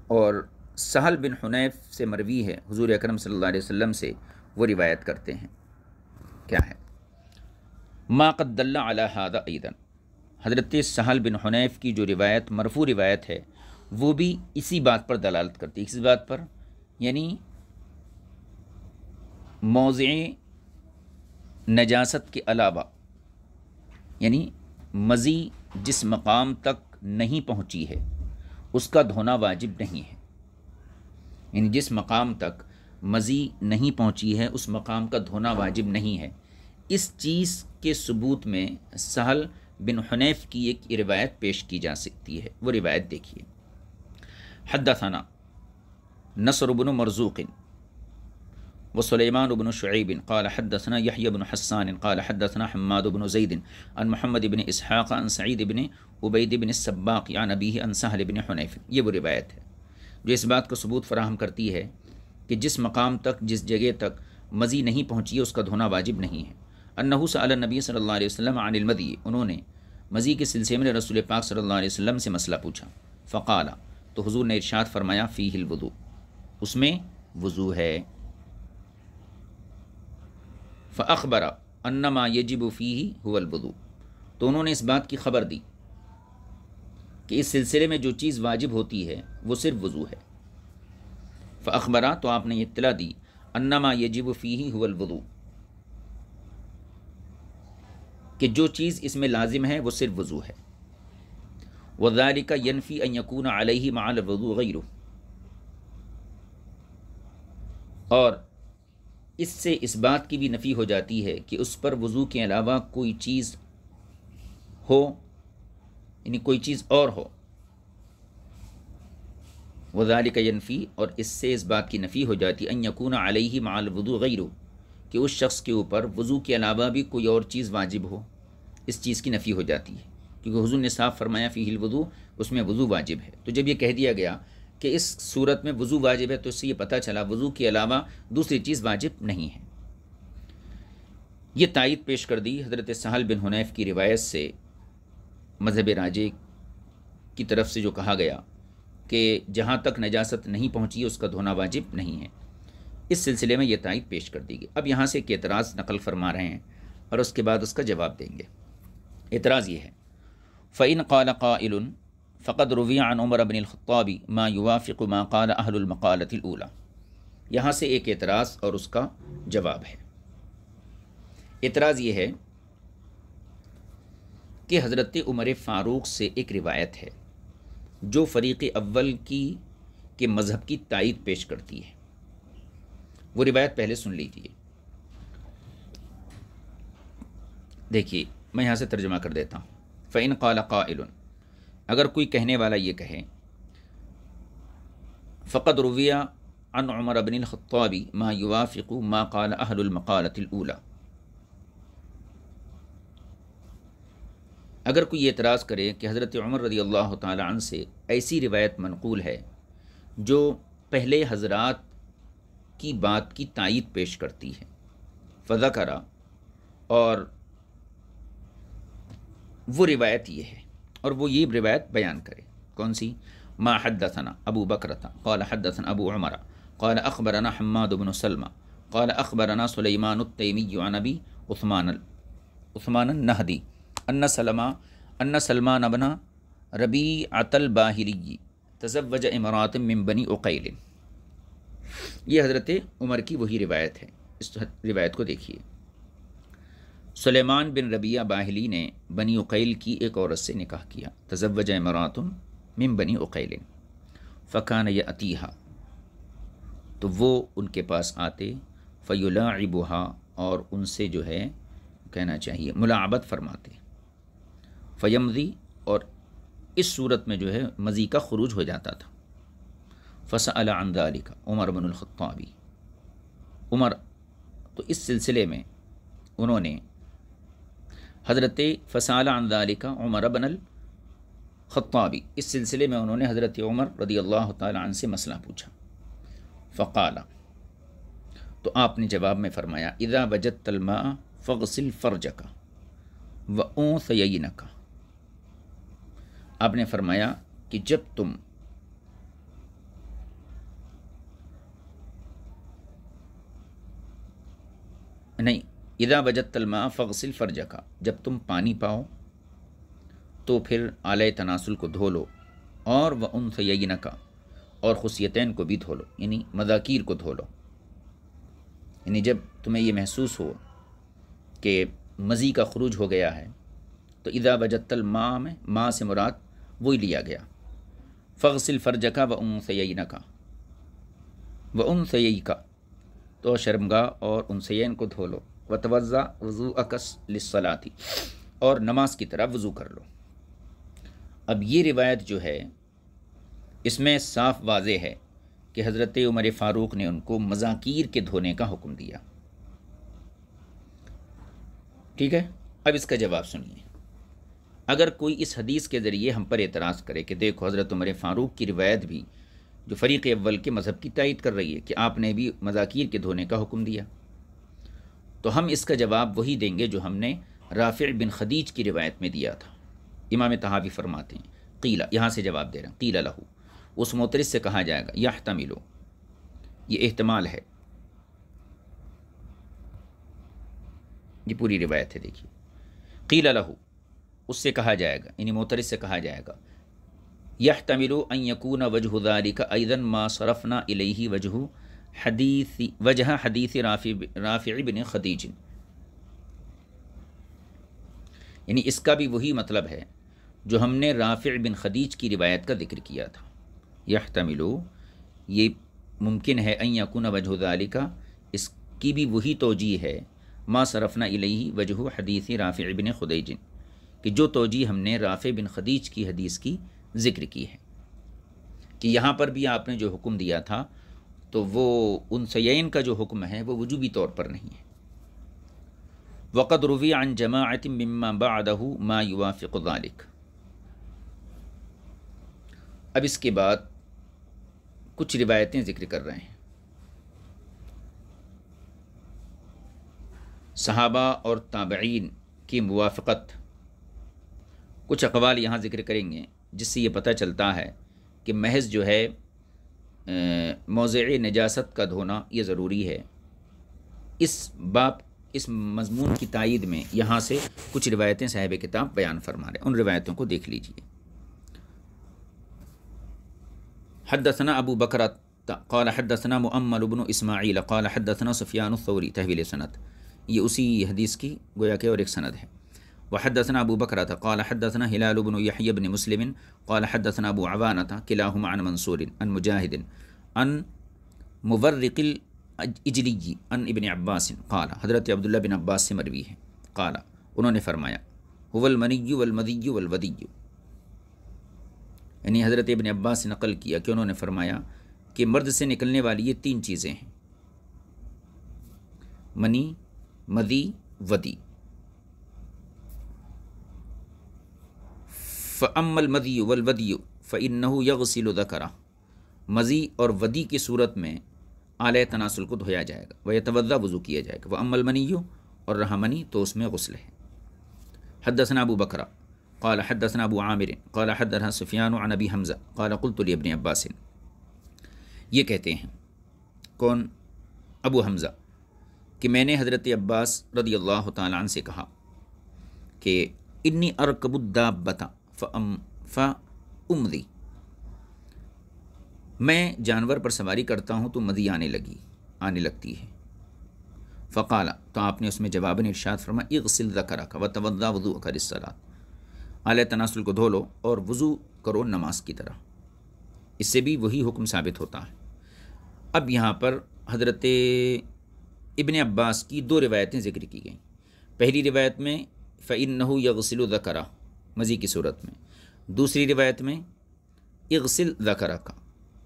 اور سہل بن حنیف سے مروی ہے، حضور اکرم صلی اللہ علیہ وسلم سے وہ روایت کرتے ہیں، کیا ہے؟ ما قد دل علی ھذا ایضا، حضرت سہل بن حنیف کی جو روایت مرفوع روایت ہے وہ بھی اسی بات پر دلالت کرتی ہے، اسی بات پر، یعنی موضع نجاست کے علاوہ، یعنی مزی جس مقام تک نہیں پہنچی ہے اس کا دھونا واجب نہیں ہے، یعنی جس مقام تک مزی نہیں پہنچی ہے اس مقام کا دھونا واجب نہیں ہے، اس چیز کے ثبوت میں سہل بن حنیف کی ایک روایت پیش کی جا سکتی ہے، وہ روایت دیکھیے۔ حدثنا نصر بن مرزوق وسليمان بن شعيب قال حدثنا يحيى بن حسان قال حدثنا حماد بن زيد عن محمد بن اسحاق عن سعيد بن عبيد بن السباق عن أبيه عن سهل بن حنيف، یہ وہ روایت ہے جو اس بات کو ثبوت فراہم کرتی ہے کہ جس مقام تک، جس جگہ تک مزی نہیں پہنچی ہے اس کا دھونا واجب نہیں ہے۔ انہ سأل النبی صلی اللہ علیہ وسلم عن المدی، انہوں نے مزی کے سلسلے میں رسول پاک صلی اللہ علیہ وسلم سے مسئلہ پوچھا، فقال، تو حضور نے ارشاد فرمایا، فیہ الوضوء، اس میں وضو ہے۔ فأخبر انما یجب فیہ هو الوضوء، تو انہوں نے اس بات کی خبر دی کہ اس سلسلے میں جو چیز واجب ہوتی ہے وہ صرف وضو ہے۔ فأخبر، تو آپ نے یہ اطلاع دی، انما یجب فیہ هو الوضوء، کہ جو چیز اس میں لازم ہے وہ صرف وضو ہے۔ وذلك ينفي ان يكون عليه مع الوضوء غيره، اور اس سے اس بات کی بھی نفی ہو جاتی ہے کہ اس پر وضو کے علاوہ کوئی چیز ہو، یعنی کوئی چیز اور ہو۔ وذالک ینفی، اور اس سے اس بات کی نفی ہو جاتی، ان یکون علیہ مع الوضوء غیرہ، کہ اس شخص کے اوپر وضو کے علاوہ بھی کوئی اور چیز واجب ہو، اس چیز کی نفی ہو جاتی ہے، کیونکہ حضور نے صاف فرمایا فیہ الوضوء، اس میں وضو واجب ہے۔ تو جب یہ کہہ دیا گیا کہ اس صورت میں وضو واجب ہے تو اس سے یہ پتہ چلا وضو کے علاوہ دوسری چیز واجب نہیں ہے۔ یہ تائید پیش کر دی حضرت سہل بن حنیف کی روایت سے، مذہب راجح کی طرف سے جو کہا گیا کہ جہاں تک نجاست نہیں پہنچی اس کا دھونا واجب نہیں ہے، اس سلسلے میں یہ تائید پیش کر دی گئی۔ اب یہاں سے ایک اعتراض نقل فرما رہے ہیں اور اس کے بعد اس کا جواب دیں گے۔ اعتراض یہ ہے، فَإِنْ قَالَ قَائِلٌ فَقَدْ رُوِيَ عَنْ عُمَرَ بْنِ الْخَطَّابِ مَا يُوَافِقُ مَا قَالَ أَهْلُ الْمَقَالَةِ الْأُولَى، یہاں سے ایک اعتراض اور اس کا جواب ہے۔ اعتراض یہ ہے کہ حضرت عمر فاروق سے ایک روایت ہے جو فریق اول کی کے مذہب کی تائید پیش کرتی ہے، وہ روایت پہلے سن لیجیے۔ دیکھیے میں یہاں سے ترجمہ کر دیتا ہوں۔ فَإِنْ قَالَ قَائِلٌ، اگر کوئی کہنے والا یہ کہے، فَقَدْ رُوِيَ عَنْ عُمَرَ بْنِ الْخَطَّابِ مَا يُوَافِقُ مَا قَالَ أَهْلُ الْمَقَالَةِ الْأُولَى، اگر کوئی یہ اعتراض کرے کہ حضرت عمر رضی اللہ تعالی عنہ سے ایسی روایت منقول ہے جو پہلے حضرات کی بات کی تائید پیش کرتی ہے، فذکر، اور وہ روایت یہ ہے، اور وہ یہ روایت بیان کرے، کون سی؟ ما حدثنا ابو بکرۃ قال حدثنا ابو عمر قال اخبرنا حماد بن سلمہ قال اخبرنا سلیمان التیمی عن ابی عثمان النہدی ان سلمان بن ربیعۃ الباہلی تزوج امرات من بنی عقیل، یہ حضرت عمر کی وہی روایت ہے۔ اس روایت کو دیکھیے، سلیمان بن ربیعہ باہلی نے بنی عقیل کی ایک عورت سے نکاح کیا، تزوج امرات من بنی عقیل فکان یأتیہا، تو وہ ان کے پاس آتے، فیلاعبها، اور ان سے جو ہے کہنا چاہیے ملاعبت فرماتے، فیمضی، اور اس صورت میں جو ہے مزی کا خروج ہو جاتا تھا۔ فسأل عن ذلك عمر بن الخطاب، عمر، تو اس سلسلے میں انہوں نے حضرت فسأل عن ذلك عمر بن الخطاب، اس سلسلے میں انہوں نے حضرت عمر رضی اللہ تعالی عنہ سے مسئلہ پوچھا۔ فقال، تو آپ نے جواب میں فرمایا، اذا وجدت الماء فاغسل فرجک وانثیینک، آپ نے فرمایا کہ جب تم نہیں، اذا وجدت الماء فاغسل فرجک، جب تم پانی پاؤ تو پھر آلۂ تناسل کو دھو لو، اور وانثیینک، اور خصیتین کو بھی دھو لو، یعنی مذاکیر کو دھو لو، یعنی جب تمہیں یہ محسوس ہو کہ مزی کا خروج ہو گیا ہے تو اذا وجدت الماء میں ماء سے مراد وہی لیا گیا، فاغسل فرجک وانثیینک، وانثییک، تو شرمگاہ اور انثیین کو دھو لو، وتوضا وضوءک للصلاۃ، اور نماز کی طرح وضو کر لو۔ اب یہ روایت جو ہے اس میں صاف واضح ہے کہ حضرت عمر فاروق نے ان کو مذاکیر کے دھونے کا حکم دیا۔ ٹھیک ہے، اب اس کا جواب سنیے۔ اگر کوئی اس حدیث کے ذریعے ہم پر اعتراض کرے کہ دیکھو حضرت عمر فاروق کی روایت بھی جو فریق اول کے مذہب کی تائید کر رہی ہے کہ آپ نے بھی مذاکیر کے دھونے کا حکم دیا، تو ہم اس کا جواب وہی دیں گے جو ہم نے رافع بن خدیج کی روایت میں دیا تھا۔ امام طحاوی فرماتے ہیں قیل، یہاں سے جواب دے رہے ہیں، قیل لہو، اس معترض سے کہا جائے گا، یحتمل، یہ احتمال ہے، یہ پوری روایت ہے، دیکھیے، قیل لہو، اس سے کہا جائے گا، یعنی معترض سے کہا جائے گا، یحتمل ان یکون وجہ ذلک ایضا ما صرفنا الیہ وجہ حدیث رافع بن خدیج، یعنی اس کا بھی وہی مطلب ہے جو ہم نے رافع بن خدیج کی روایت کا ذکر کیا تھا۔ یحتمل، یہ ممکن ہے، ان یکون وجہ ذلک، اس کی بھی وہی توجیہ ہے، ما صرفنا الیہ وجہ حدیث رافع بن خدیج، کہ جو توجیہ ہم نے رافع بن خدیج کی حدیث کی ذکر کی ہے، کہ یہاں پر بھی آپ نے جو حکم دیا تھا تو وہ انثیین کا جو حکم ہے وہ وجوبی طور پر نہیں ہے۔ وقد روی عن جماعت مما بعدہ ما یوافق ذلک، اب اس کے بعد کچھ روایتیں ذکر کر رہے ہیں، صحابہ اور تابعین کی موافقت، کچھ اقوال یہاں ذکر کریں گے جس سے یہ پتہ چلتا ہے کہ محض جو ہے موضع نجاست کا دھونا یہ ضروری ہے۔ اس مضمون کی تائید میں یہاں سے کچھ روایتیں صاحب کتاب بیان فرما رہے ہیں، ان روایتوں کو دیکھ لیجئے۔ حدثنا ابو بکر قال حدثنا مؤمل بن اسماعیل قال حدثنا سفیان الثوری، تحویل سند، یہ اسی حدیث کی گویا کہ اور ایک سند ہے۔ وحدثنا ابو بکر قال حدثنا ہلال بن یحیی بن مسلم قال حدثنا ابو عوانہ کلاہما عن منصور عن مجاہد عن مورق الاجلی عن ابن عباس قال، حضرت عبداللہ بن عباس سے مروی ہے، قال، انہوں نے فرمایا، هو المنی والمدی والودی، یعنی حضرت ابن عباس سے نقل کیا کہ انہوں نے فرمایا کہ مرد سے نکلنے والی یہ تین چیزیں ہیں، منی، مدی، ودی۔ فَأَمَّا الْمَدِيُّ وَالْوَدِيُّ فَإِنَّهُ يَغْسِلُ ذَكَرَهُ، مزی اور ودی کی صورت میں آلۂ تناسل کو دھویا جائے گا، وَيَتَوَضَّأُ، وضو کیا جائے گا، وَأَمَّا الْمَنِيُّ، اور رہا منی تو اس میں غسل ہے۔ حدثنا ابو بکر قال حدثنا ابو عامر قال حدثنا سفیان عن ابی حمزہ قال قلت لابن عباس، یہ کہتے ہیں کون؟ ابو حمزہ، کہ میں نے حضرت عباس رضی اللہ تعالیٰ عنہ سے کہا کہ انی ارکب الدابۃ فامضی، میں جانور پر سواری کرتا ہوں تو مدی آنے لگتی ہے۔ فقال، تو آپ نے اس میں جواباً ارشاد فرمایا، اغسل ذکرک وتوضا وضوءک للصلاۃ، آلۂ تناسل کو دھو لو اور وضو کرو نماز کی طرح، اس سے بھی وہی حکم ثابت ہوتا ہے۔ اب یہاں پر حضرت ابن عباس کی دو روایتیں ذکر کی گئیں، پہلی روایت میں فإنہ یغسل ذکرہ، مزی کی صورت میں، دوسری روایت میں اغسل ذکرک،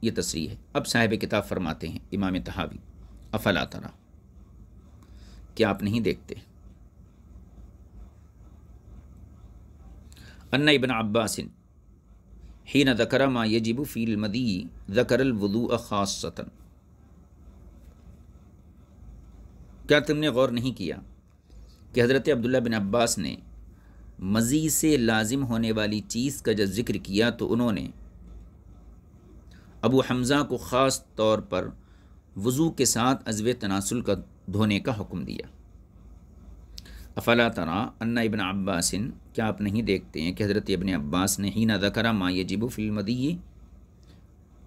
یہ تصریح ہے۔ اب صاحب کتاب فرماتے ہیں امام طحاوی، افلا تری، کہ آپ نہیں دیکھتے، ان ابن عباس حین ذکر ما یجب فی المدی ذکر الوضوء خاصۃ، کیا تم نے غور نہیں کیا کہ حضرت عبداللہ بن عباس نے مزی سے لازم ہونے والی چیز کا جب ذکر کیا تو انہوں نے ابو حمزہ کو خاص طور پر وضو کے ساتھ عضو تناسل کا دھونے کا حکم دیا، افلا ترى ان ابن عباس، کیا آپ نہیں دیکھتے ہیں کہ حضرت ابن عباس نے حین ذکر ما یجب فی المدی،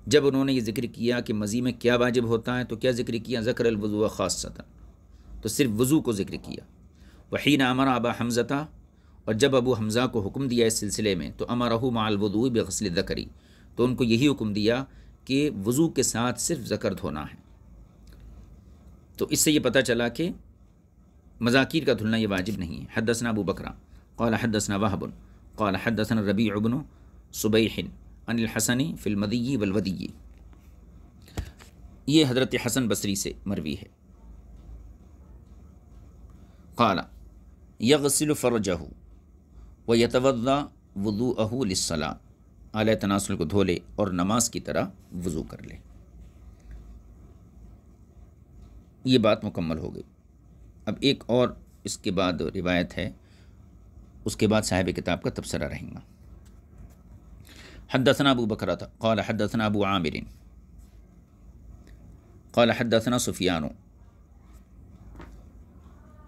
جب انہوں نے یہ ذکر کیا کہ مزی میں کیا واجب ہوتا ہے تو کیا ذکر کیا؟ ذکر الوضوء خاصۃ، تو صرف وضو کو ذکر کیا. وحین امر ابا حمزہ، اور جب ابو حمزہ کو حکم دیا اس سلسلے میں تو امرہ مع الوضوء بغسل الذکر، تو ان کو یہی حکم دیا کہ وضو کے ساتھ صرف ذکر دھونا ہے. تو اس سے یہ پتہ چلا کہ مذاکیر کا دھلنا یہ واجب نہیں ہے. حدثنا ابو بکر قال حدثنا وهب قال حدثنا الربيع بن صبيح عن الحسن في المدي والودي، یہ حضرت حسن بصری سے مروی ہے. قال یغسل فرجہ ویتوضا وضوءہ للصلاۃ، اعلی تناسل کو دھو لے اور نماز کی طرح وضو کر لے. یہ بات مکمل ہو گئی. اب ایک اور اس کے بعد روایت ہے، اس کے بعد صاحب کتاب کا تبصرہ رہیں گا. حدثنا ابو بکرۃ قال حدثنا ابو عامر قال حدثنا سفیان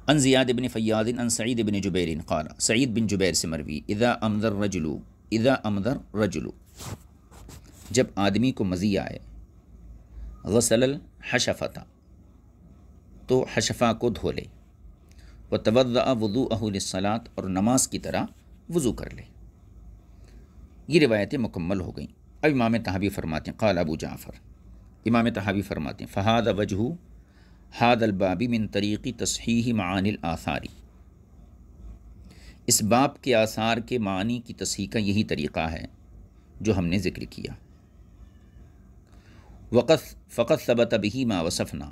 عن زیاد بن فیاض عن سعید بن جبیر قال، سعید بن جبیر سے مروی، اذا امدر رجل، جب آدمی کو مزی آئے، غسل الحشفۃ، تو حشفہ کو دھو لے، وتوضأ وضوءہ للصلاۃ، اور نماز کی طرح وضو کر لے. یہ روایتیں مکمل ہو گئیں. اب امام طحاوی فرماتے ہیں، قال ابو جعفر، امام طحاوی فرماتے ہیں، فہذا وجہ هذا الباب من طریق تصحیح معانی الآثار، اس باب کے آثار کے معنی کی تصحیح کا یہی طریقہ ہے جو ہم نے ذکر کیا. فقط ثبت به ما وصفنا،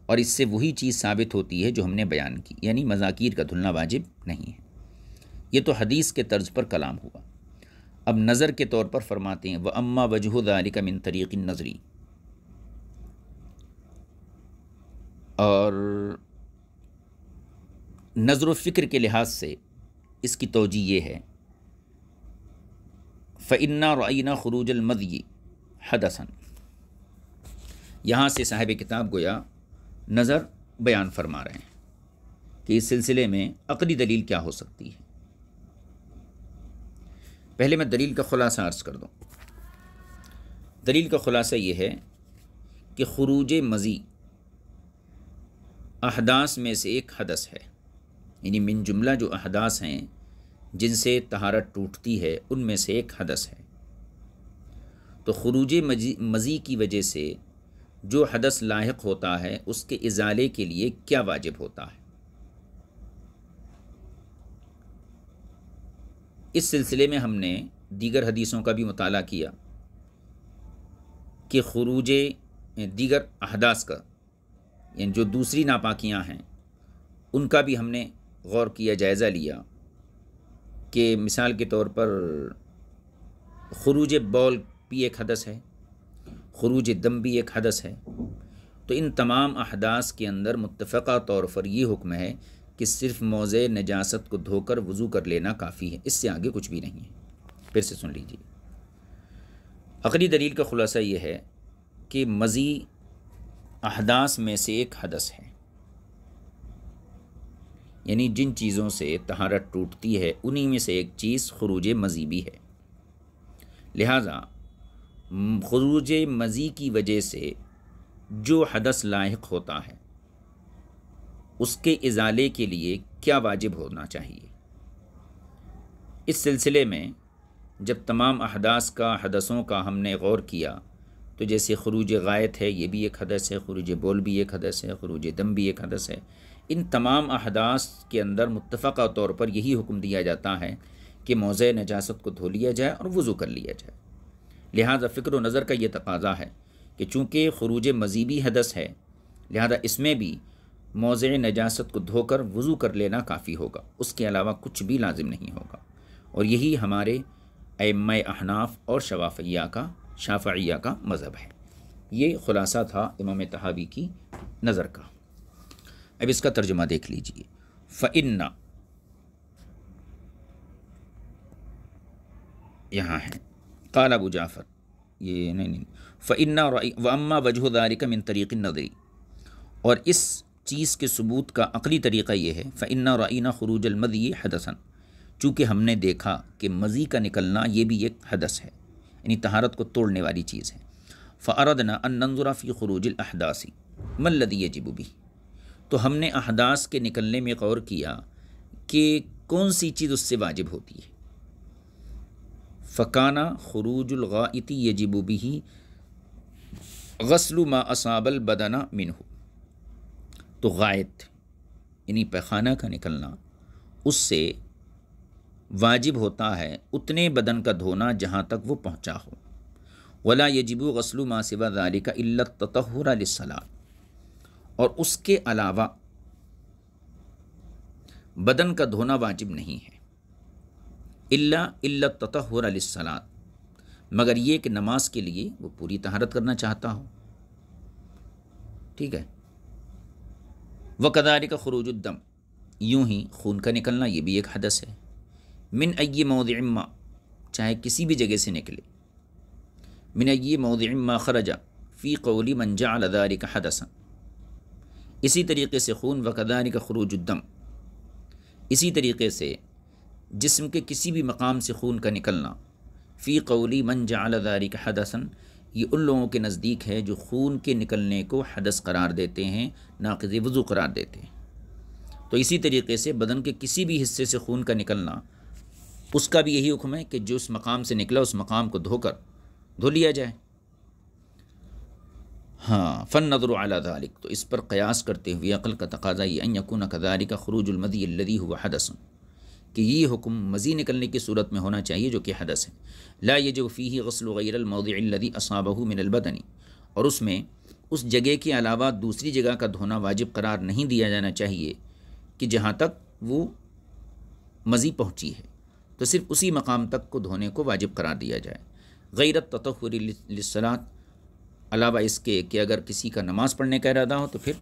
اور اس سے وہی چیز ثابت ہوتی ہے جو ہم نے بیان کی، یعنی مذاکیر کا دھلنا واجب نہیں ہے. یہ تو حدیث کے طرز پر کلام ہوا. اب نظر کے طور پر فرماتے ہیں، وَأَمَّا وَجْهُ ذَلِكَ مِن طَرِيقِ النَّظْرِ، اور نظر و فکر کے لحاظ سے اس کی توجیہ یہ ہے، فَإِنَّا رَأَيْنَا خُرُوجَ الْمَذْيِ حَدَثًا، یہاں سے صاحب کتاب گویا نظر بیان فرما رہے ہیں کہ اس سلسلے میں عقلی دلیل کیا ہو سکتی ہے. پہلے میں دلیل کا خلاصہ عرض کر دوں. دلیل کا خلاصہ یہ ہے کہ خروج مزی احداث میں سے ایک حدث ہے، یعنی من جملہ جو احداث ہیں جن سے طہارت ٹوٹتی ہے ان میں سے ایک حدث ہے. تو خروج مزی کی وجہ سے جو حدث لاحق ہوتا ہے اس کے ازالے کے لیے کیا واجب ہوتا ہے. اس سلسلے میں ہم نے دیگر حدیثوں کا بھی مطالعہ کیا کہ خروج دیگر احداث کا، یعنی جو دوسری ناپاکیاں ہیں ان کا بھی ہم نے غور کیا، جائزہ لیا کہ مثال کے طور پر خروج بول بھی ایک حدث ہے، خروج دم بھی ایک حدث ہے. تو ان تمام احداث کے اندر متفقہ طور پر یہ حکم ہے کہ صرف موضع نجاست کو دھو کر وضو کر لینا کافی ہے، اس سے آگے کچھ بھی نہیں ہے. پھر سے سن لیجیے. عقلی دلیل کا خلاصہ یہ ہے کہ مزی احداث میں سے ایک حدث ہے، یعنی جن چیزوں سے طہارت ٹوٹتی ہے انہی میں سے ایک چیز خروج مزی بھی ہے. لہٰذا خروج مزی کی وجہ سے جو حدث لاحق ہوتا ہے اس کے ازالے کے لیے کیا واجب ہونا چاہیے. اس سلسلے میں جب تمام احداث کا، حدثوں کا ہم نے غور کیا تو جیسے خروج غائط ہے یہ بھی ایک حدث ہے، خروج بول بھی ایک حدث ہے، خروج دم بھی ایک حدث ہے. ان تمام احداث کے اندر متفقہ طور پر یہی حکم دیا جاتا ہے کہ موضع نجاست کو دھو لیا جائے اور وضو کر لیا جائے. لہذا فکر و نظر کا یہ تقاضا ہے کہ چونکہ خروج مزی بھی حدث ہے لہذا اس میں بھی موضع نجاست کو دھو کر وضو کر لینا کافی ہوگا، اس کے علاوہ کچھ بھی لازم نہیں ہوگا. اور یہی ہمارے ائمہ احناف اور شافعیہ کا مذہب ہے. یہ خلاصہ تھا امام طحاوی کی نظر کا. اب اس کا ترجمہ دیکھ لیجئے. فَإِنَّ، یہاں ہے قال ابو جعفر، یہ نہیں، فَإِنَّ وَأَمَّا وَجْهُ ذَلِكَ مِن طَرِيقِ النَّظْرِ، اور اس چیز کے ثبوت کا عقلی طریقہ یہ ہے فَإِنَّا رَأَيْنَا خُرُوجَ الْمَذِيِّ حَدَثًا، چونکہ ہم نے دیکھا کہ مزی کا نکلنا یہ بھی ایک حدث ہے، یعنی طہارت کو توڑنے والی چیز ہے۔ فَأَرَدْنَا أَن نَنظُرَ فِي خُرُوجِ الْأَحْدَاثِ مَا الَّذِي يَجِبُ بِهِ، تو ہم نے احداث کے نکلنے میں غور کیا کہ کون سی چیز اس سے واجب ہوتی ہے۔ فَكَانَ خُرُوجُ الْغَائِطِ يَجِبُ بِهِ غسل ما اصاب البدن منہ، تو غائط یعنی پیخانہ کا نکلنا اس سے واجب ہوتا ہے اتنے بدن کا دھونا جہاں تک وہ پہنچا ہو۔ ولا یجب غسل ما سوى ذلك الا التطہر للصلاۃ، اور اس کے علاوہ بدن کا دھونا واجب نہیں ہے الا التطہر للصلاۃ، مگر یہ کہ نماز کے لیے وہ پوری طہارت کرنا چاہتا ہو، ٹھیک ہے۔ وَكَذَلِكَ خُرُوجُ الدَّمِ، یوں ہی خون کا نکلنا یہ بھی ایک حدث ہے۔ من ای موضع ما، چاہے کسی بھی جگہ سے نکلے، من ای موضع ما خرج فی قول من جعل ذلك حدثا، اسی طریقے سے خون وَكَذَلِكَ خُرُوجُ الدَّمِ، اسی طریقے سے جسم کے کسی بھی مقام سے خون کا نکلنا، فی قول من جعل ذلك حدثا، یہ ان لوگوں کے نزدیک ہے جو خون کے نکلنے کو حدث قرار دیتے ہیں، ناقض وضو قرار دیتے ہیں۔ تو اسی طریقے سے بدن کے کسی بھی حصے سے خون کا نکلنا، اس کا بھی یہی حکم ہے کہ جو اس مقام سے نکلا اس مقام کو دھو لیا جائے۔ ہاں، فالنظر علی ذلک، تو اس پر قیاس کرتے ہوئے عقل کا تقاضا یہ ان یکون کذالک خروج المذی الذی هو حدث، کہ یہ حکم مزی نکلنے کی صورت میں ہونا چاہیے جو کہ حدث ہے۔ لا یجب فیہ غسل غیر الموضع الذی اصابہ من البدن، اور اس میں اس جگہ کے علاوہ دوسری جگہ کا دھونا واجب قرار نہیں دیا جانا چاہیے کہ جہاں تک وہ مزی پہنچی ہے، تو صرف اسی مقام تک کو دھونے کو واجب قرار دیا جائے۔ غیر التطہر للصلاۃ، علاوہ اس کے کہ اگر کسی کا نماز پڑھنے کا ارادہ ہو تو پھر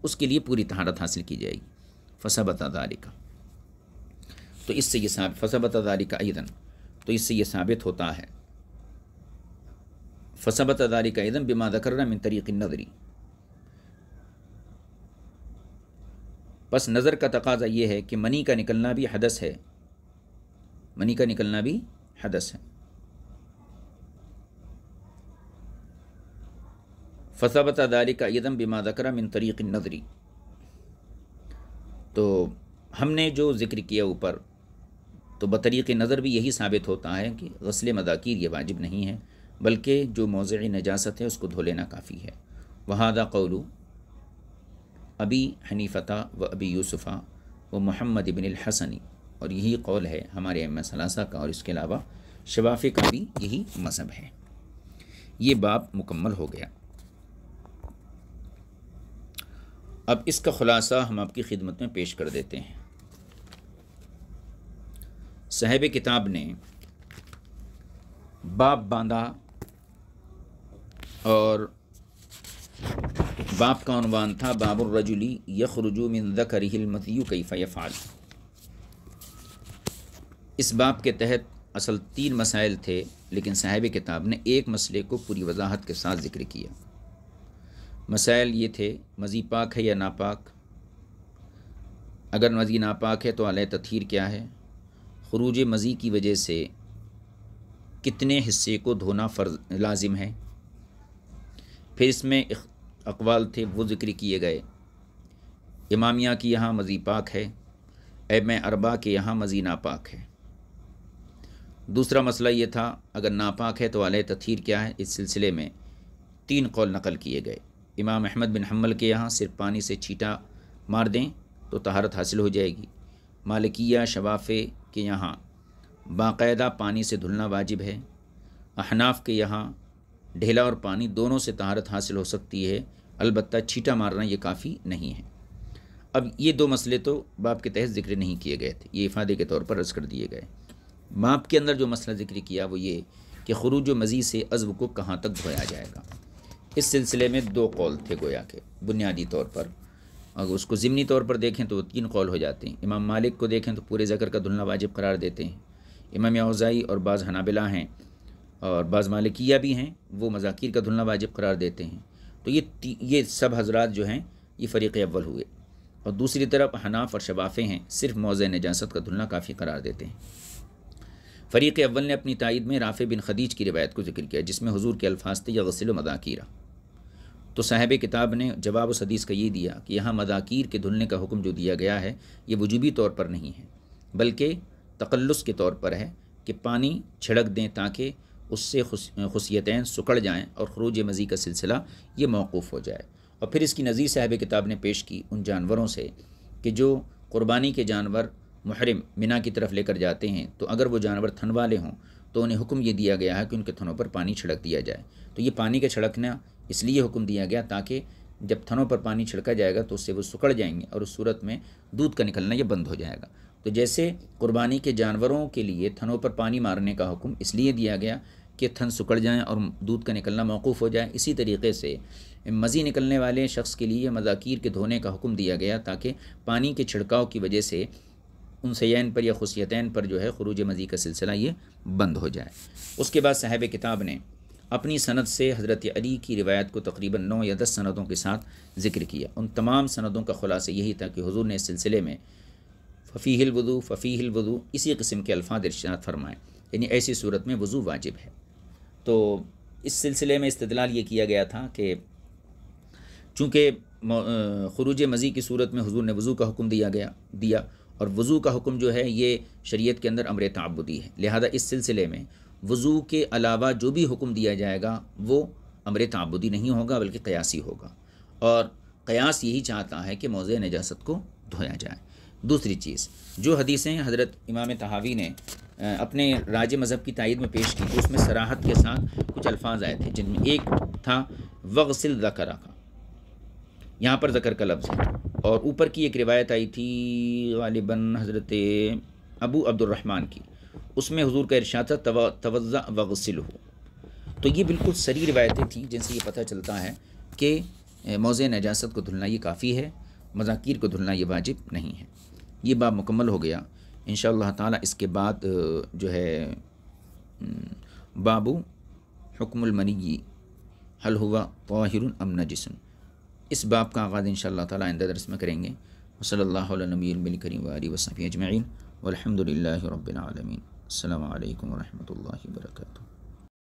اس کے لیے پوری طہارت حاصل کی جائے گی۔ فثبت ذلک، تو اس سے یہ ثابت، فثبت ذلک ایضا، تو اس سے یہ ثابت ہوتا ہے، فثبت ذلک ایضا بما ذکرنا من طریق النظر، پس نظر کا تقاضا یہ ہے کہ منی کا نکلنا بھی حدث ہے، منی کا نکلنا بھی حدث ہے۔ فثبت ذلك ایضا بما ذکر من طریق النظر، تو ہم نے جو ذکر کیا اوپر، تو بطریق نظر بھی یہی ثابت ہوتا ہے کہ غسل مذاکیر یہ واجب نہیں ہے، بلکہ جو موضع نجاست ہے اس کو دھو لینا کافی ہے۔ وہذا قول ابی حنیفہ و ابی یوسف و محمد بن الحسن، اور یہی قول ہے ہمارے ائمہ ثلاثہ کا، اور اس کے علاوہ شوافی کا بھی یہی مذہب ہے۔ یہ باب مکمل ہو گیا۔ اب اس کا خلاصہ ہم آپ کی خدمت میں پیش کر دیتے ہیں۔ صاحب کتاب نے باب باندھا، اور باب کا عنوان تھا باب الرجل یخرج من ذکرہ المذی کیف یفعل۔ اس باب کے تحت اصل 3 مسائل تھے، لیکن صاحب کتاب نے ایک مسئلے کو پوری وضاحت کے ساتھ ذکر کیا۔ مسائل یہ تھے، مزی پاک ہے یا ناپاک، اگر مزی ناپاک ہے تو علیہ تطہیر کیا ہے، خروج مزی کی وجہ سے کتنے حصے کو دھونا فرض لازم ہے، پھر اس میں اقوال تھے وہ ذکر کیے گئے۔ امامیہ کی یہاں مزی پاک ہے، ائمہ اربعہ کے یہاں مزی ناپاک ہے۔ دوسرا مسئلہ یہ تھا اگر ناپاک ہے تو علیہ تطہیر کیا ہے، اس سلسلے میں 3 قول نقل کیے گئے۔ امام احمد بن حنبل کے یہاں صرف پانی سے چھینٹا مار دیں تو طہارت حاصل ہو جائے گی۔ مالکیہ شوافے کے یہاں باقاعدہ پانی سے دھلنا واجب ہے۔ احناف کے یہاں ڈھیلا اور پانی دونوں سے طہارت حاصل ہو سکتی ہے، البتہ چھینٹا مارنا یہ کافی نہیں ہے۔ اب یہ 2 مسئلے تو باب کے تحت ذکر نہیں کیے گئے تھے، یہ افادے کے طور پر عرض کر دیے گئے۔ باب کے اندر جو مسئلہ ذکر کیا وہ یہ کہ خروج و مزی سے عضو کو کہاں تک دھویا جائے گا۔ اس سلسلے میں 2 قول تھے گویا کے بنیادی طور پر، اگر اس کو ضمنی طور پر دیکھیں تو 3 قول ہو جاتے ہیں۔ امام مالک کو دیکھیں تو پورے ذکر کا دھلنا واجب قرار دیتے ہیں۔ امام اوزاعی اور بعض حنابلہ ہیں اور بعض مالکیہ بھی ہیں، وہ مذاکیر کا دھلنا واجب قرار دیتے ہیں۔ تو یہ سب حضرات جو ہیں یہ فریق اول ہوئے، اور دوسری طرف حناف اور شوافے ہیں، صرف موضع نجاست کا دھلنا کافی قرار دیتے ہیں۔ فریق اول نے اپنی تائید میں رافع بن خدیج کی روایت کو ذکر کیا، جس میں حضور کے الفاظ تھے یغسل مذاکیرہ، تو صاحب کتاب نے جواب اس حدیث کا یہ دیا کہ یہاں مذاکیر کے دھلنے کا حکم جو دیا گیا ہے یہ وجوبی طور پر نہیں ہے، بلکہ تقلص کے طور پر ہے کہ پانی چھڑک دیں تاکہ اس سے خصیتین سکڑ جائیں اور خروج مزی کا سلسلہ یہ موقوف ہو جائے۔ اور پھر اس کی نظیر صاحب کتاب نے پیش کی ان جانوروں سے کہ جو قربانی کے جانور محرم منا کی طرف لے کر جاتے ہیں، تو اگر وہ جانور تھن والے ہوں تو انہیں حکم یہ دیا گیا ہے کہ ان کے تھنوں پر پانی چھڑک دیا جائے۔ تو یہ پانی کا چھڑکنا اس لیے حکم دیا گیا تاکہ جب تھنوں پر پانی چھڑکا جائے گا تو اس سے وہ سکڑ جائیں گے اور اس صورت میں دودھ کا نکلنا یہ بند ہو جائے گا۔ تو جیسے قربانی کے جانوروں کے لیے تھنوں پر پانی مارنے کا حکم اس لیے دیا گیا کہ تھن سکڑ جائیں اور دودھ کا نکلنا موقوف ہو جائے، اسی طریقے سے مزی نکلنے والے شخص کے لیے مذاکیر کے دھونے کا حکم دیا گیا تاکہ پانی کے چھڑکاؤ کی وجہ سے ان سیین پر یا خصیتین پر جو ہے خروج مزی کا سلسلہ یہ بند ہو جائے۔ اس کے بعد صاحب کتاب نے اپنی سند سے حضرت علی کی روایت کو تقریباً 9 یا 10 سندوں کے ساتھ ذکر کیا۔ ان تمام سندوں کا خلاصہ یہی تھا کہ حضور نے اس سلسلے میں ففیہ الوضو اسی قسم کے الفاظ ارشاد فرمائے، یعنی ایسی صورت میں وضو واجب ہے۔ تو اس سلسلے میں استدلال یہ کیا گیا تھا کہ چونکہ خروج مزی کی صورت میں حضور نے وضو کا حکم دیا اور وضو کا حکم جو ہے یہ شریعت کے اندر امر تعبدی ہے، لہذا اس سلسلے میں وضو کے علاوہ جو بھی حکم دیا جائے گا وہ امر تعبدی نہیں ہوگا بلکہ قیاسی ہوگا، اور قیاس یہی چاہتا ہے کہ موضع نجاست کو دھویا جائے۔ دوسری چیز، جو حدیثیں حضرت امام طحاوی نے اپنے راج مذہب کی تائید میں پیش کی تو اس میں صراحت کے ساتھ کچھ الفاظ آئے تھے، جن میں ایک تھا وغسل ذکرہ کا، یہاں پر ذکر کا لفظ ہے، اور اوپر کی ایک روایت آئی تھی غالباً حضرت ابو عبد الرحمن کی، اس میں حضور کا ارشاد تھا توضأ وغسلہ۔ تو یہ بالکل صریح روایتیں تھیں جن سے یہ پتہ چلتا ہے کہ موضع نجاست کو دھلنا یہ کافی ہے، مذاکیر کو دھلنا یہ واجب نہیں ہے۔ یہ باب مکمل ہو گیا۔ انشاءاللہ تعالی اس کے بعد جو ہے باب حکم المنی حل ہوا طاہر ام نجس، اس باب کا آغاز انشاءاللہ تعالی آئندہ درس میں کریں گے۔ وصلی اللہ علی نبی الکریم وآلہ وصحبہ اجمعین والحمد للہ رب العالمین۔ السلام علیکم ورحمۃ اللہ وبرکاتہ۔